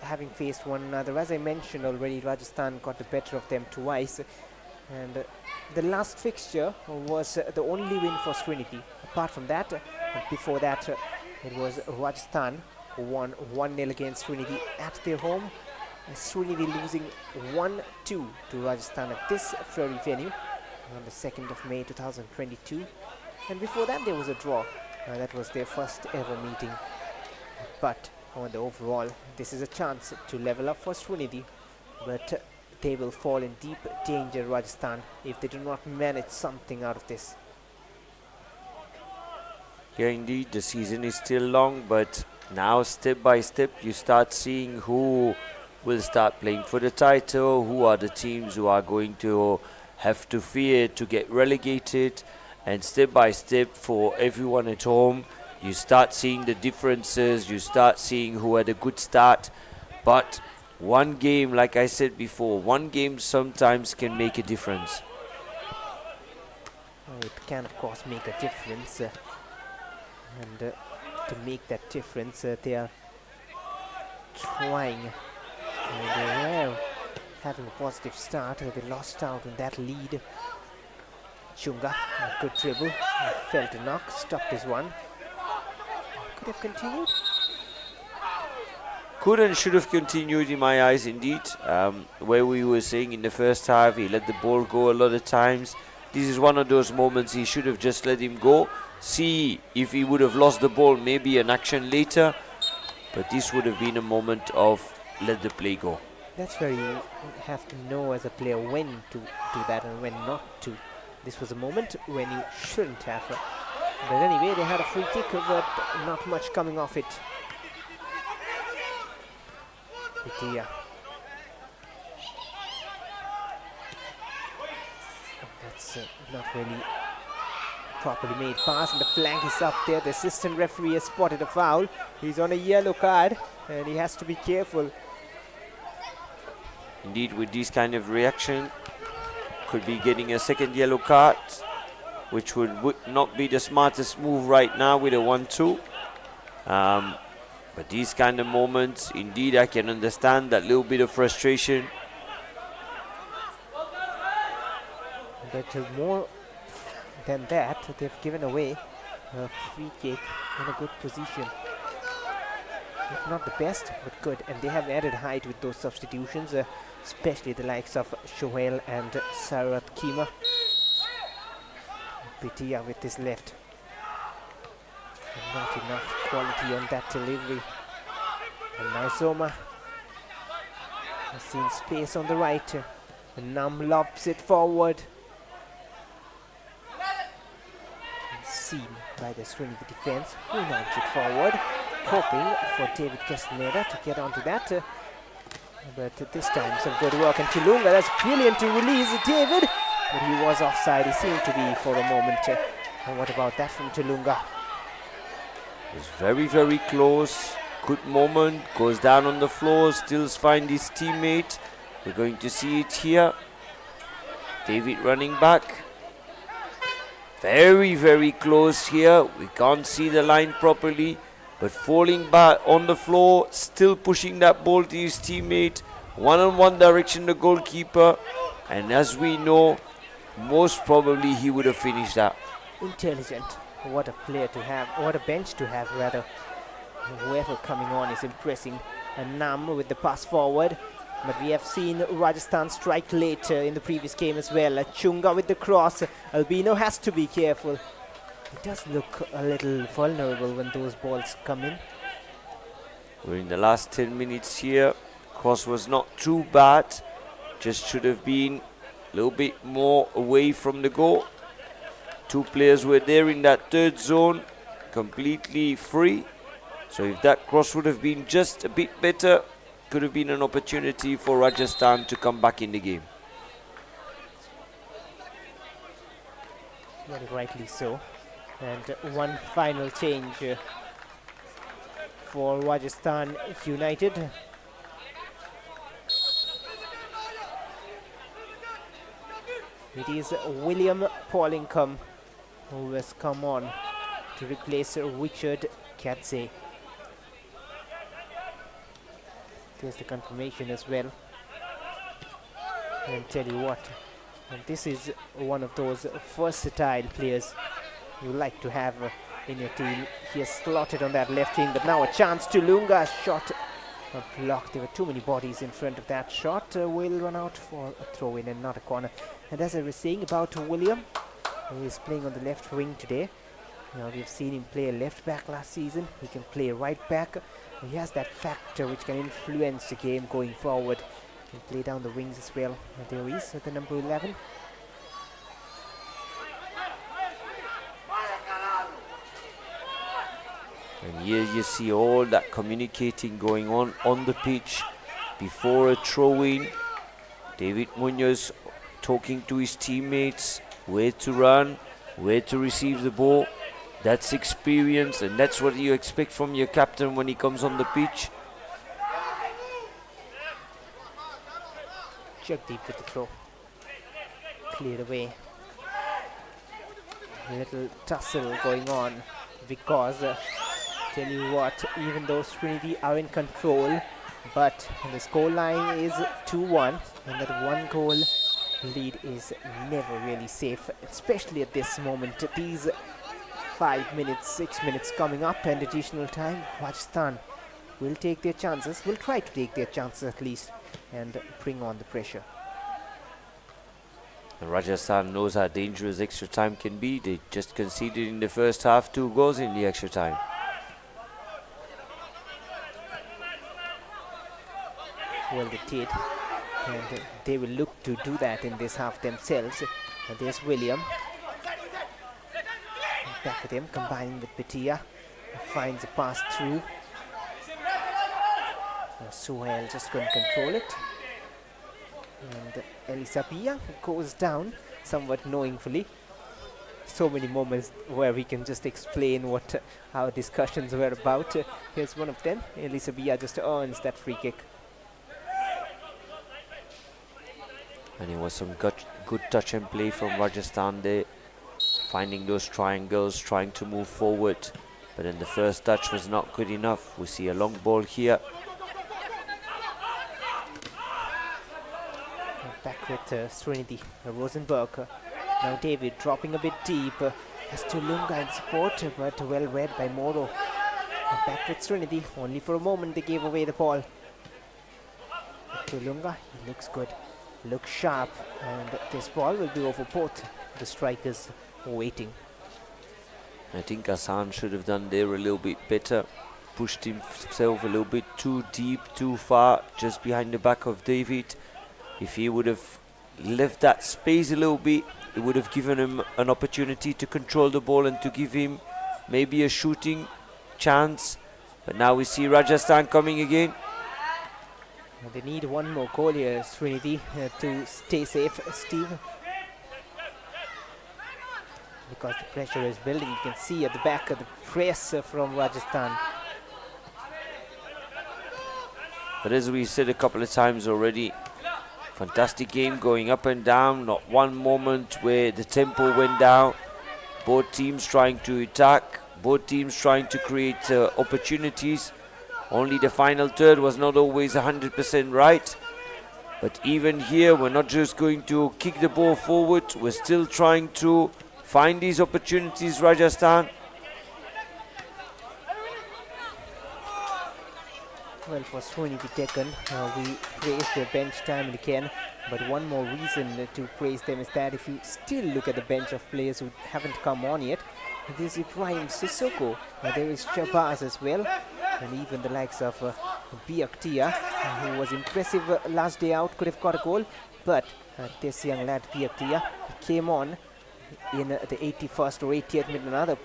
having faced one another, as I mentioned already, Rajasthan got the better of them twice. And the last fixture was the only win for Sreenidi. Apart from that, before that, it was Rajasthan who won 1-0 against Sreenidi at their home. Sreenidi losing 1-2 to Rajasthan at this very venue on the 2nd of May 2022. And before that there was a draw. That was their first ever meeting. But on the overall, this is a chance to level up for Sreenidi. But they will fall in deep danger, Rajasthan, if they do not manage something out of this. Yeah, indeed, the season is still long, but now step by step you start seeing who will start playing for the title, who are the teams who are going to have to fear to get relegated, and step by step for everyone at home, you start seeing the differences, you start seeing who had a good start. But one game, like I said before, one game sometimes can make a difference. It can, of course, make a difference. And to make that difference, they are trying. And they were having a positive start. They lost out on that lead. Chunga, a good dribble. Felt a knock, stopped his one. Could have continued. Could and should have continued in my eyes, indeed. Where we were saying in the first half, he let the ball go a lot of times. This is one of those moments he should have just let him go. See if he would have lost the ball, maybe an action later. But this would have been a moment of let the play go. That's where you have to know as a player when to do that and when not to. This was a moment when you shouldn't have. But anyway, they had a free kick, but not much coming off it. Itia. That's not really properly made pass, and the flank is up there. The assistant referee has spotted a foul. He's on a yellow card, and he has to be careful. Indeed, with this kind of reaction, could be getting a second yellow card, which would not be the smartest move right now with a 1-2. But these kind of moments, indeed, I can understand that little bit of frustration. But more than that, they've given away a free kick in a good position. If not the best, but good. And they have added height with those substitutions, especially the likes of Shoel and Sarat Kima. Pitia with his left. And not enough quality on that delivery. And now Zoma has seen space on the right. And Nam lobs it forward. And seen by the Sreenidi defense, who launched it forward, hoping for David Castaneda to get onto that. But this time some good work, and Tulunga, that's brilliant to release David, but he was offside. He seemed to be for a moment. And what about that from Tulunga? It was very, very close. Good moment. Goes down on the floor. Still finds his teammate. We're going to see it here. David running back. Very, very close here. We can't see the line properly. But falling back on the floor. Still pushing that ball to his teammate. One-on-one direction the goalkeeper. And as we know, most probably he would have finished that. Intelligent. What a player to have, what a bench to have rather. Whoever coming on is impressing. And Nam with the pass forward. But we have seen Rajasthan strike later in the previous game as well. Chunga with the cross. Albino has to be careful. He does look a little vulnerable when those balls come in. We're in the last 10 minutes here. Cross was not too bad. Just should have been a little bit more away from the goal. Two players were there in that third zone, completely free. So if that cross would have been just a bit better, could have been an opportunity for Rajasthan to come back in the game. Very rightly so. And one final change for Rajasthan United. It is William Paulingham who has come on to replace Richard Katze. There's the confirmation as well. And tell you what, and this is one of those versatile players you like to have in your team. He has slotted on that left wing, but now a chance to Lunga. Shot blocked. There were too many bodies in front of that shot. Will run out for a throw in and not a corner. And as I was saying about William, who is playing on the left wing today. Now we've seen him play left back last season. He can play right back. He has that factor which can influence the game going forward. He can play down the wings as well. And there he is at the number 11. And here you see all that communicating going on the pitch. before a throw-in. David Munoz talking to his teammates where to run, where to receive the ball. That's experience, and that's what you expect from your captain when he comes on the pitch. Check deep with the throw. Cleared away. A little tussle going on because tell you what, even though Sreenidi are in control, but the scoreline is 2-1, and that one goal lead is never really safe, especially at this moment. These 5 minutes, 6 minutes coming up and additional time, Rajasthan will take their chances, will try to take their chances at least, and bring on the pressure. And Rajasthan knows how dangerous extra time can be. They just conceded in the first half 2 goals in the extra time. Well, they did, and they will look to do that in this half themselves. And there's William. Back with him, combining with Bhatia. Finds a pass through. Suhail just couldn't control it. And Elisabia goes down somewhat knowingly. So many moments where we can just explain what our discussions were about. Here's one of them. Elisabia just earns that free kick. And it was some good touch and play from Rajasthan there, finding those triangles, trying to move forward. But then the first touch was not good enough. We see a long ball here. Back with Sreenidi, Rosenberg. Now David dropping a bit deep. Has Tulunga in support, but well read by Moro. Back with Sreenidi. Only for a moment they gave away the ball. Tulunga, he looks good, looks sharp, and this ball will be over both the strikers waiting. I think Hassan should have done there a little bit better. Pushed himself a little bit too deep, too far, just behind the back of David. If he would have left that space a little bit, it would have given him an opportunity to control the ball and to give him maybe a shooting chance. But now we see Rajasthan coming again. They need one more goal here, Sreenidi, to stay safe, Steve. Because the pressure is building. You can see at the back of the press from Rajasthan. But as we said a couple of times already, fantastic game going up and down. Not one moment where the tempo went down. Both teams trying to attack. Both teams trying to create opportunities. Only the final third was not always 100% right. But even here, we're not just going to kick the ball forward. We're still trying to find these opportunities, Rajasthan. Well, for Sreenidi Deccan, we praise their bench time and again. But one more reason to praise them is that if you still look at the bench of players who haven't come on yet, there's Ibrahim Sissoko, there is Shabazz as well, and even the likes of Biaktia, who was impressive last day out, could have got a goal. But this young lad, Biaktia, came on in the 81st or 80th minute, another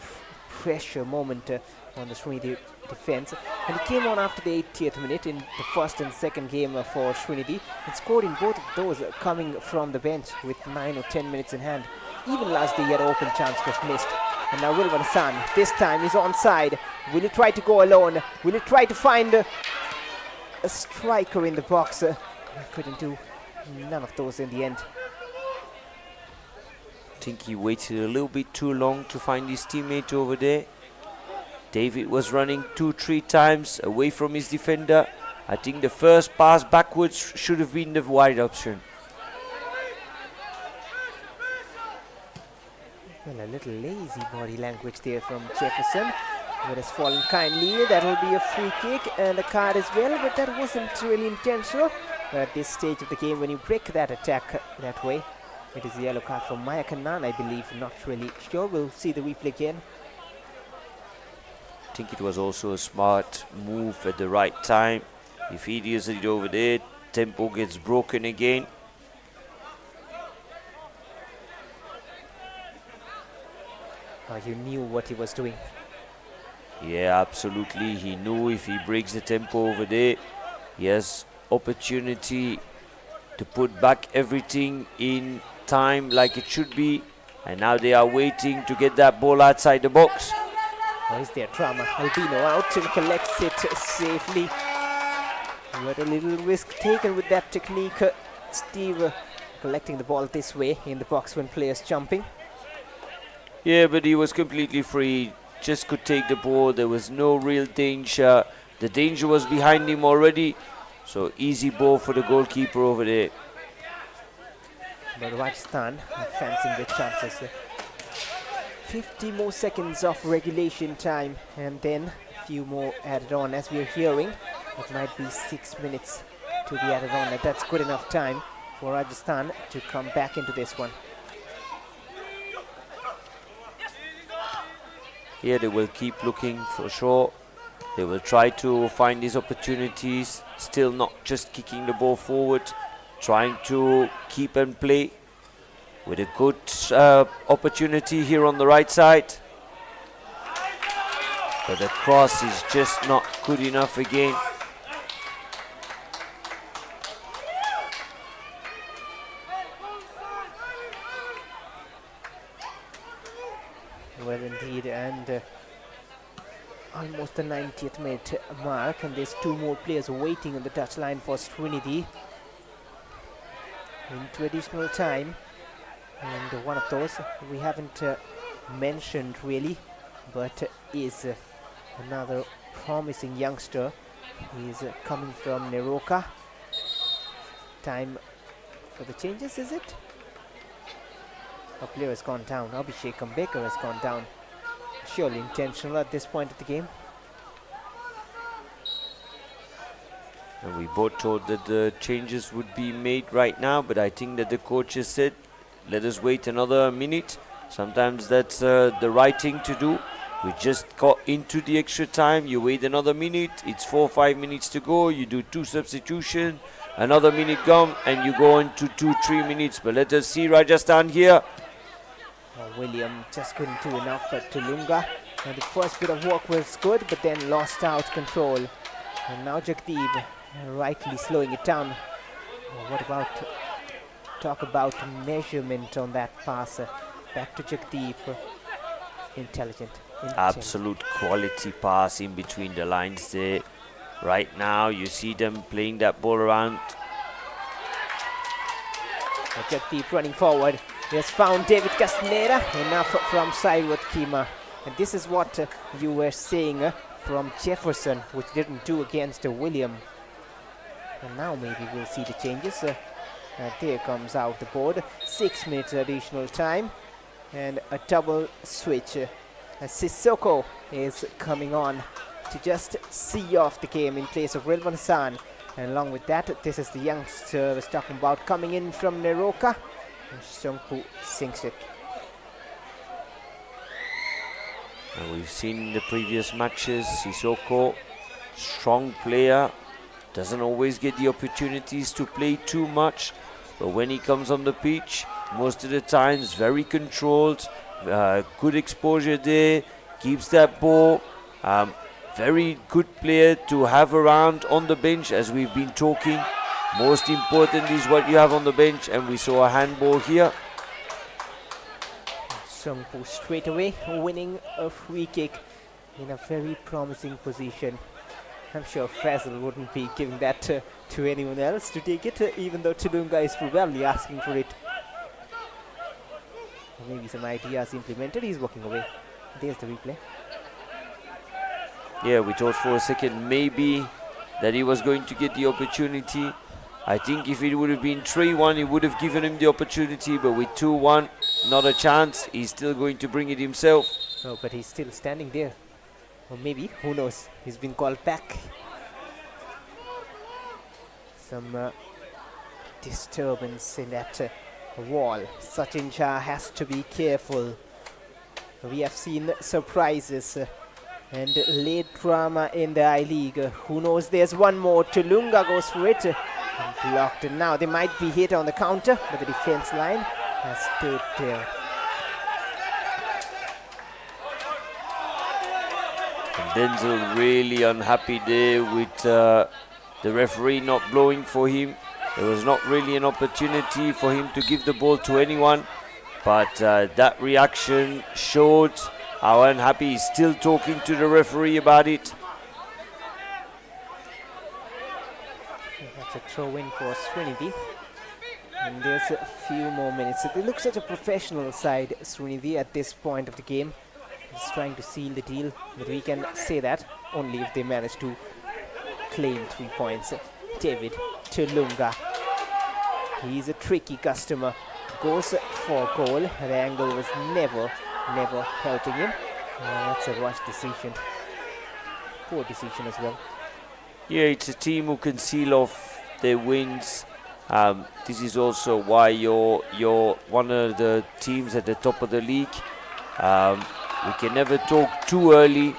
pressure moment on the Sreenidi defense, and he came on after the 80th minute in the first and second game for Sreenidi and scored in both of those coming from the bench with 9 or 10 minutes in hand. Even last day he had an open chance was missed. And now Wilvan Hassan, this time he's onside. Will he try to go alone? Will he try to find a striker in the box? Couldn't do none of those in the end. I think he waited a little bit too long to find his teammate over there. David was running 2-3 times away from his defender. I think the first pass backwards should have been the wide option. Well, a little lazy body language there from Jefferson. But has fallen kindly. That will be a free kick and a card as well, but that wasn't really intentional. At this stage of the game, when you break that attack that way, it is a yellow card for Maya Kannan, I believe. Not really sure. We'll see the replay again. I think it was also a smart move at the right time. If he deals it over there, tempo gets broken again. You knew what he was doing. Yeah, absolutely. He knew if he breaks the tempo over there, he has opportunity to put back everything in time like it should be, and now they are waiting to get that ball outside the box. Or is there drama? Albino out and collects it safely. But a little risk taken with that technique. Steve collecting the ball this way in the box when players jumping. Yeah, but he was completely free, just could take the ball. There was no real danger. The danger was behind him already, so easy ball for the goalkeeper over there. But Rajasthan fancying the chances. 50 more seconds of regulation time, and then a few more added on. As we're hearing, it might be 6 minutes to be added on, and that's good enough time for Rajasthan to come back into this one. Here they will keep looking for sure. They will try to find these opportunities, still not just kicking the ball forward, trying to keep and play with a good opportunity here on the right side. But the cross is just not good enough again. Well, indeed, and almost the 90th minute mark, and there's two more players waiting on the touchline for Sreenidi into additional time. And one of those we haven't mentioned really, but is another promising youngster. He's coming from Neroka. Time for the changes, is it? A player has gone down. Abhishek Ambekar has gone down. Surely intentional at this point of the game. And we both thought that the changes would be made right now, but I think that the coach has said, let us wait another minute. Sometimes that's the right thing to do. We just got into the extra time. You wait another minute. It's 4 or 5 minutes to go. You do 2 substitutions. Another minute gone, and you go into 2-3 minutes. But let us see Rajasthan here. William just couldn't do enough, but Tulunga. And the first bit of work was good, but then lost out control. And now Jagdeep rightly slowing it down. What about talk about measurement on that pass? Back to Jagdeep. Intelligent. Absolute quality pass in between the lines there. Right now you see them playing that ball around. Jagdeep running forward. He has found David Castaneda. Enough from Sairot Kima. And this is what you were saying from Jefferson, which didn't do against William. And now maybe we'll see the changes. There comes out the board. 6 minutes additional time. And a double switch. Sissoko is coming on to just see off the game in place of Rilvan Hassan. And along with that, this is the youngster I was talking about coming in from Neroka. And Songpu sinks it. And we've seen in the previous matches, Sissoko, strong player, doesn't always get the opportunities to play too much, but when he comes on the pitch, most of the times very controlled, good exposure there, keeps that ball. Very good player to have around on the bench, as we've been talking. Most important is what you have on the bench, and we saw a handball here. Songpu straight away winning a free kick in a very promising position. I'm sure Faisal wouldn't be giving that to anyone else to take it, even though Tulunga is probably asking for it. Maybe some ideas implemented. He's walking away. There's the replay. Yeah, we thought for a second maybe that he was going to get the opportunity. I think if it would have been 3-1, he would have given him the opportunity, but with 2-1, not a chance. He's still going to bring it himself. Oh, but he's still standing there. Or maybe, who knows, he's been called back. Some disturbance in that wall. Sachin Shah has to be careful. We have seen surprises and late drama in the I-League. Who knows, there's one more. Tulunga goes for it. And blocked, and now they might be hit on the counter, but the defense line has stood there. And Denzel really unhappy there with the referee not blowing for him. There was not really an opportunity for him to give the ball to anyone, but that reaction showed how unhappy he's still talking to the referee about it. That's a throw-in for Sreenidi. And there's a few more minutes. They look such a professional side, Sreenidi, at this point of the game. He's trying to seal the deal, but we can say that only if they manage to claim 3 points. David Tulunga. He's a tricky customer. Goes for goal. The angle was never helping him. That's a rush decision. Poor decision as well. Yeah, it's a team who can seal off their wins. This is also why you're one of the teams at the top of the league. We can never talk too early,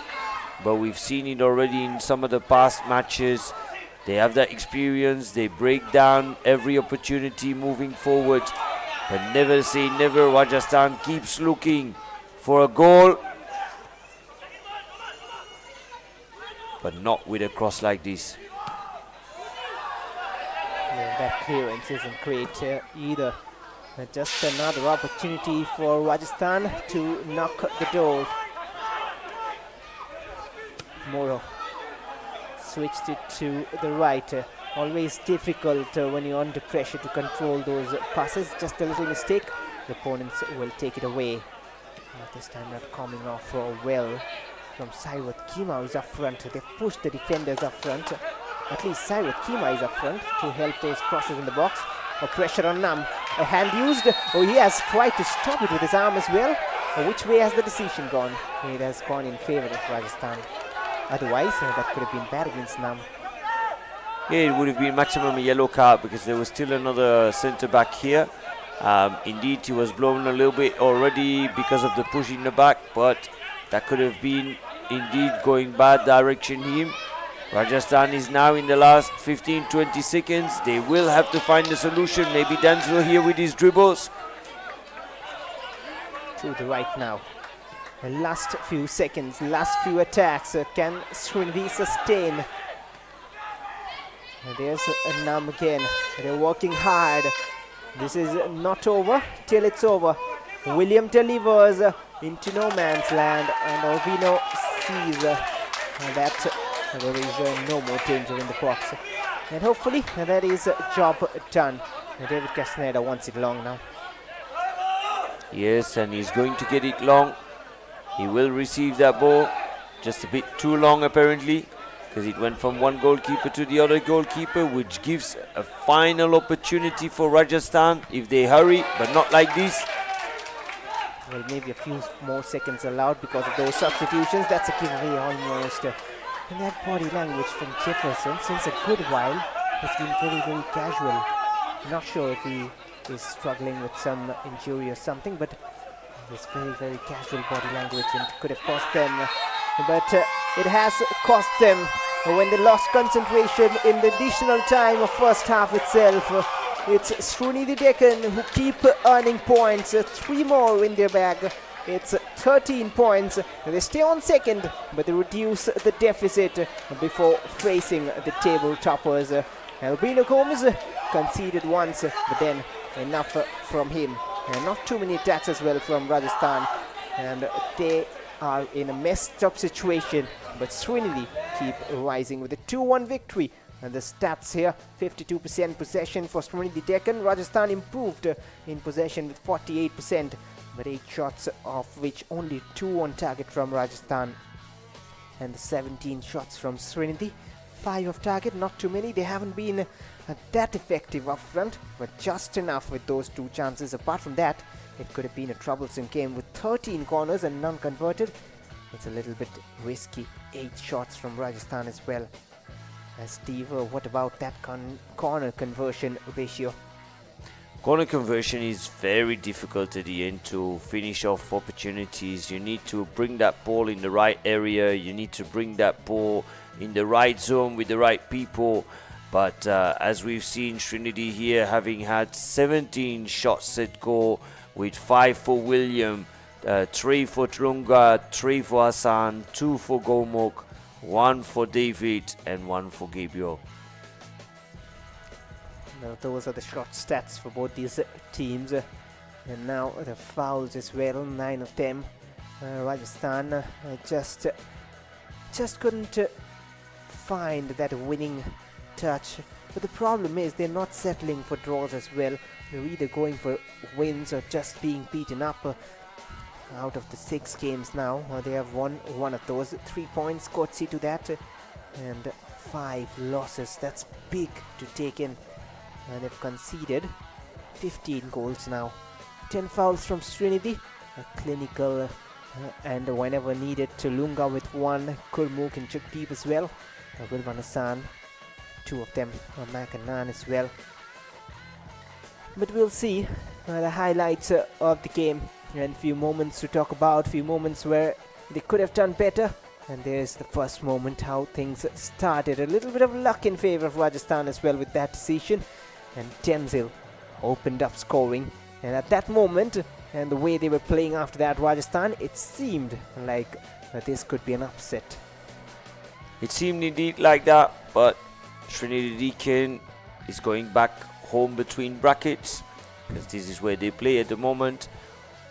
but we've seen it already in some of the past matches. They have that experience. They break down every opportunity moving forward. But never say never. Rajasthan keeps looking for a goal, but not with a cross like this. Yeah, that clearance isn't great either. Just another opportunity for Rajasthan to knock the door. Moro switched it to the right. Always difficult when you're under pressure to control those passes. Just a little mistake, the opponents will take it away. This time not coming off well from Sairat Kima, who's up front. They push the defenders up front. At least Sairat Kima is up front to help those crosses in the box. Pressure on Nam. A hand used. Oh, he has tried to stop it with his arm as well. Which way has the decision gone? It has gone in favor of Rajasthan. Otherwise, that could have been bad against Nam. Yeah, it would have been maximum a yellow card because there was still another centre back here. Indeed, he was blown a little bit already because of the push in the back, but that could have been indeed going bad direction him. Rajasthan is now in the last 15-20 seconds. They will have to find a solution. Maybe Danzo here with his dribbles. To the right now. The last few seconds, last few attacks. Can Sreenidi sustain? There's a Nam again. They're working hard. This is not over till it's over. William delivers into no man's land, and Albino sees that there is no more danger in the box. And hopefully that is job done. David Castaneda wants it long now. Yes, and he's going to get it long. He will receive that ball. Just a bit too long apparently, because it went from one goalkeeper to the other goalkeeper, which gives a final opportunity for Rajasthan if they hurry, but not like this. Well, maybe a few more seconds allowed because of those substitutions. That's a giveaway almost. And that body language from Jefferson since a good while has been very casual. Not sure if he is struggling with some injury or something, but this very casual body language, and could have cost them. But it has cost them when they lost concentration in the additional time of first half itself. It's Sreenidi Deccan who keep earning points. 3 more in their bag. It's 13 points. They stay on second, but they reduce the deficit before facing the table toppers. Albino Gomes conceded once, but then enough from him. And not too many attacks as well from Rajasthan. And they are in a messed up situation, but Sreenidi keep rising with a 2-1 victory. And the stats here, 52% possession for Sreenidi Deccan. Rajasthan improved in possession with 48%, but 8 shots of which only 2 on target from Rajasthan. And 17 shots from Sreenidi, 5 off target, not too many. They haven't been that effective up front, but just enough with those 2 chances. Apart from that, it could have been a troublesome game with 13 corners and none converted. It's a little bit risky. 8 shots from Rajasthan as well. Steve, what about that corner conversion ratio? Corner conversion is very difficult at the end to finish off opportunities. You need to bring that ball in the right area. You need to bring that ball in the right zone with the right people. But as we've seen, Sreenidi here having had 17 shots at goal with 5 for William, 3 for Trunga, 3 for Hassan, 2 for Gomok, 1 for David and 1 for Gabriel. Now, those are the shot stats for both these teams. And now the fouls as well, 9 of them. Rajasthan just couldn't find that winning touch. But the problem is they're not settling for draws as well. They're either going for wins or just being beaten up. Out of the 6 games now, they have won 1 of those. 3 points courtesy to that, and 5 losses. That's big to take in. And they've conceded 15 goals now. 10 fouls from Sreenidi, clinical, and whenever needed, Tulunga with 1, Kurmuk and Jagdeep as well. Wilvan Hassan, 2 of them, Mac and Nan as well. But we'll see the highlights of the game, and few moments to talk about, few moments where they could have done better. And there's the first moment, how things started. A little bit of luck in favor of Rajasthan as well with that decision. And Tenzil opened up scoring. And at that moment, and the way they were playing after that, Rajasthan, it seemed like this could be an upset. It seemed indeed like that, but Sreenidi Deccan is going back home between brackets, because this is where they play at the moment,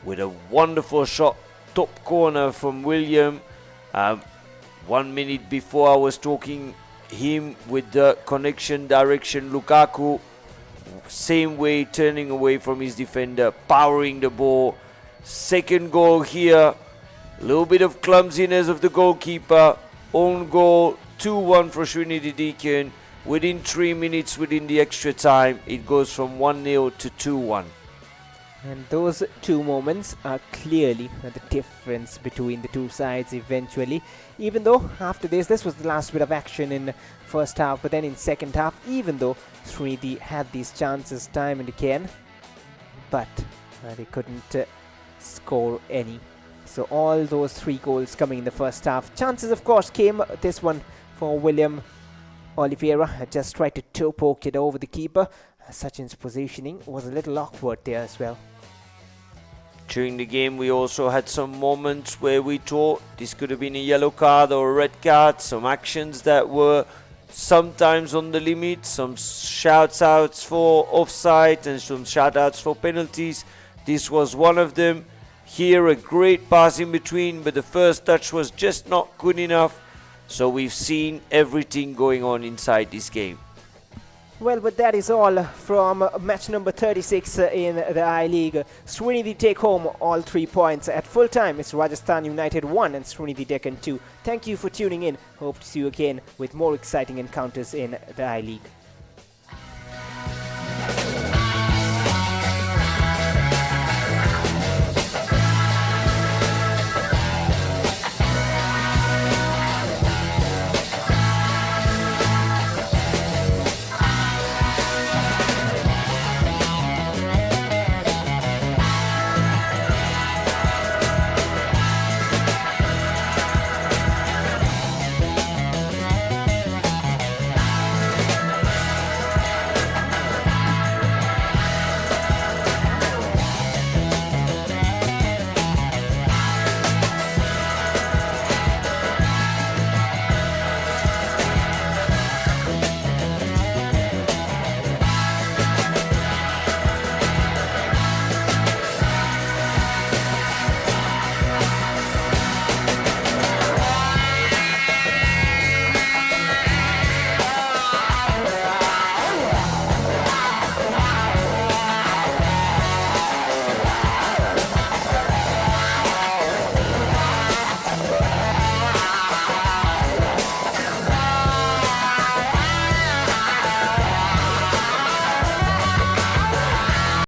with a wonderful shot, top corner from William. 1 minute before I was talking him with the connection direction, Lukaku, same way, turning away from his defender, powering the ball. Second goal here, a little bit of clumsiness of the goalkeeper. Own goal, 2-1 for Sreenidi Deccan. Within 3 minutes, within the extra time, it goes from 1-0 to 2-1. And those 2 moments are clearly the difference between the 2 sides eventually. Even though after this was the last bit of action in first half, but then in second half, even though Sreenidi had these chances time and again, but they couldn't score any. So all those 3 goals coming in the first half. Chances of course came, this one for William Oliveira had just tried to toe poke it over the keeper. Sachin's positioning was a little awkward there as well. During the game, we also had some moments where we thought this could have been a yellow card or a red card. Some actions that were sometimes on the limit. Some shouts outs for offside and some shout outs for penalties. This was one of them. Here, a great pass in between, but the first touch was just not good enough. So we've seen everything going on inside this game. Well, but that is all from match number 36 in the I-League. Sreenidi take home all 3 points. At full time, it's Rajasthan United 1 and Sreenidi Deccan 2. Thank you for tuning in. Hope to see you again with more exciting encounters in the I-League.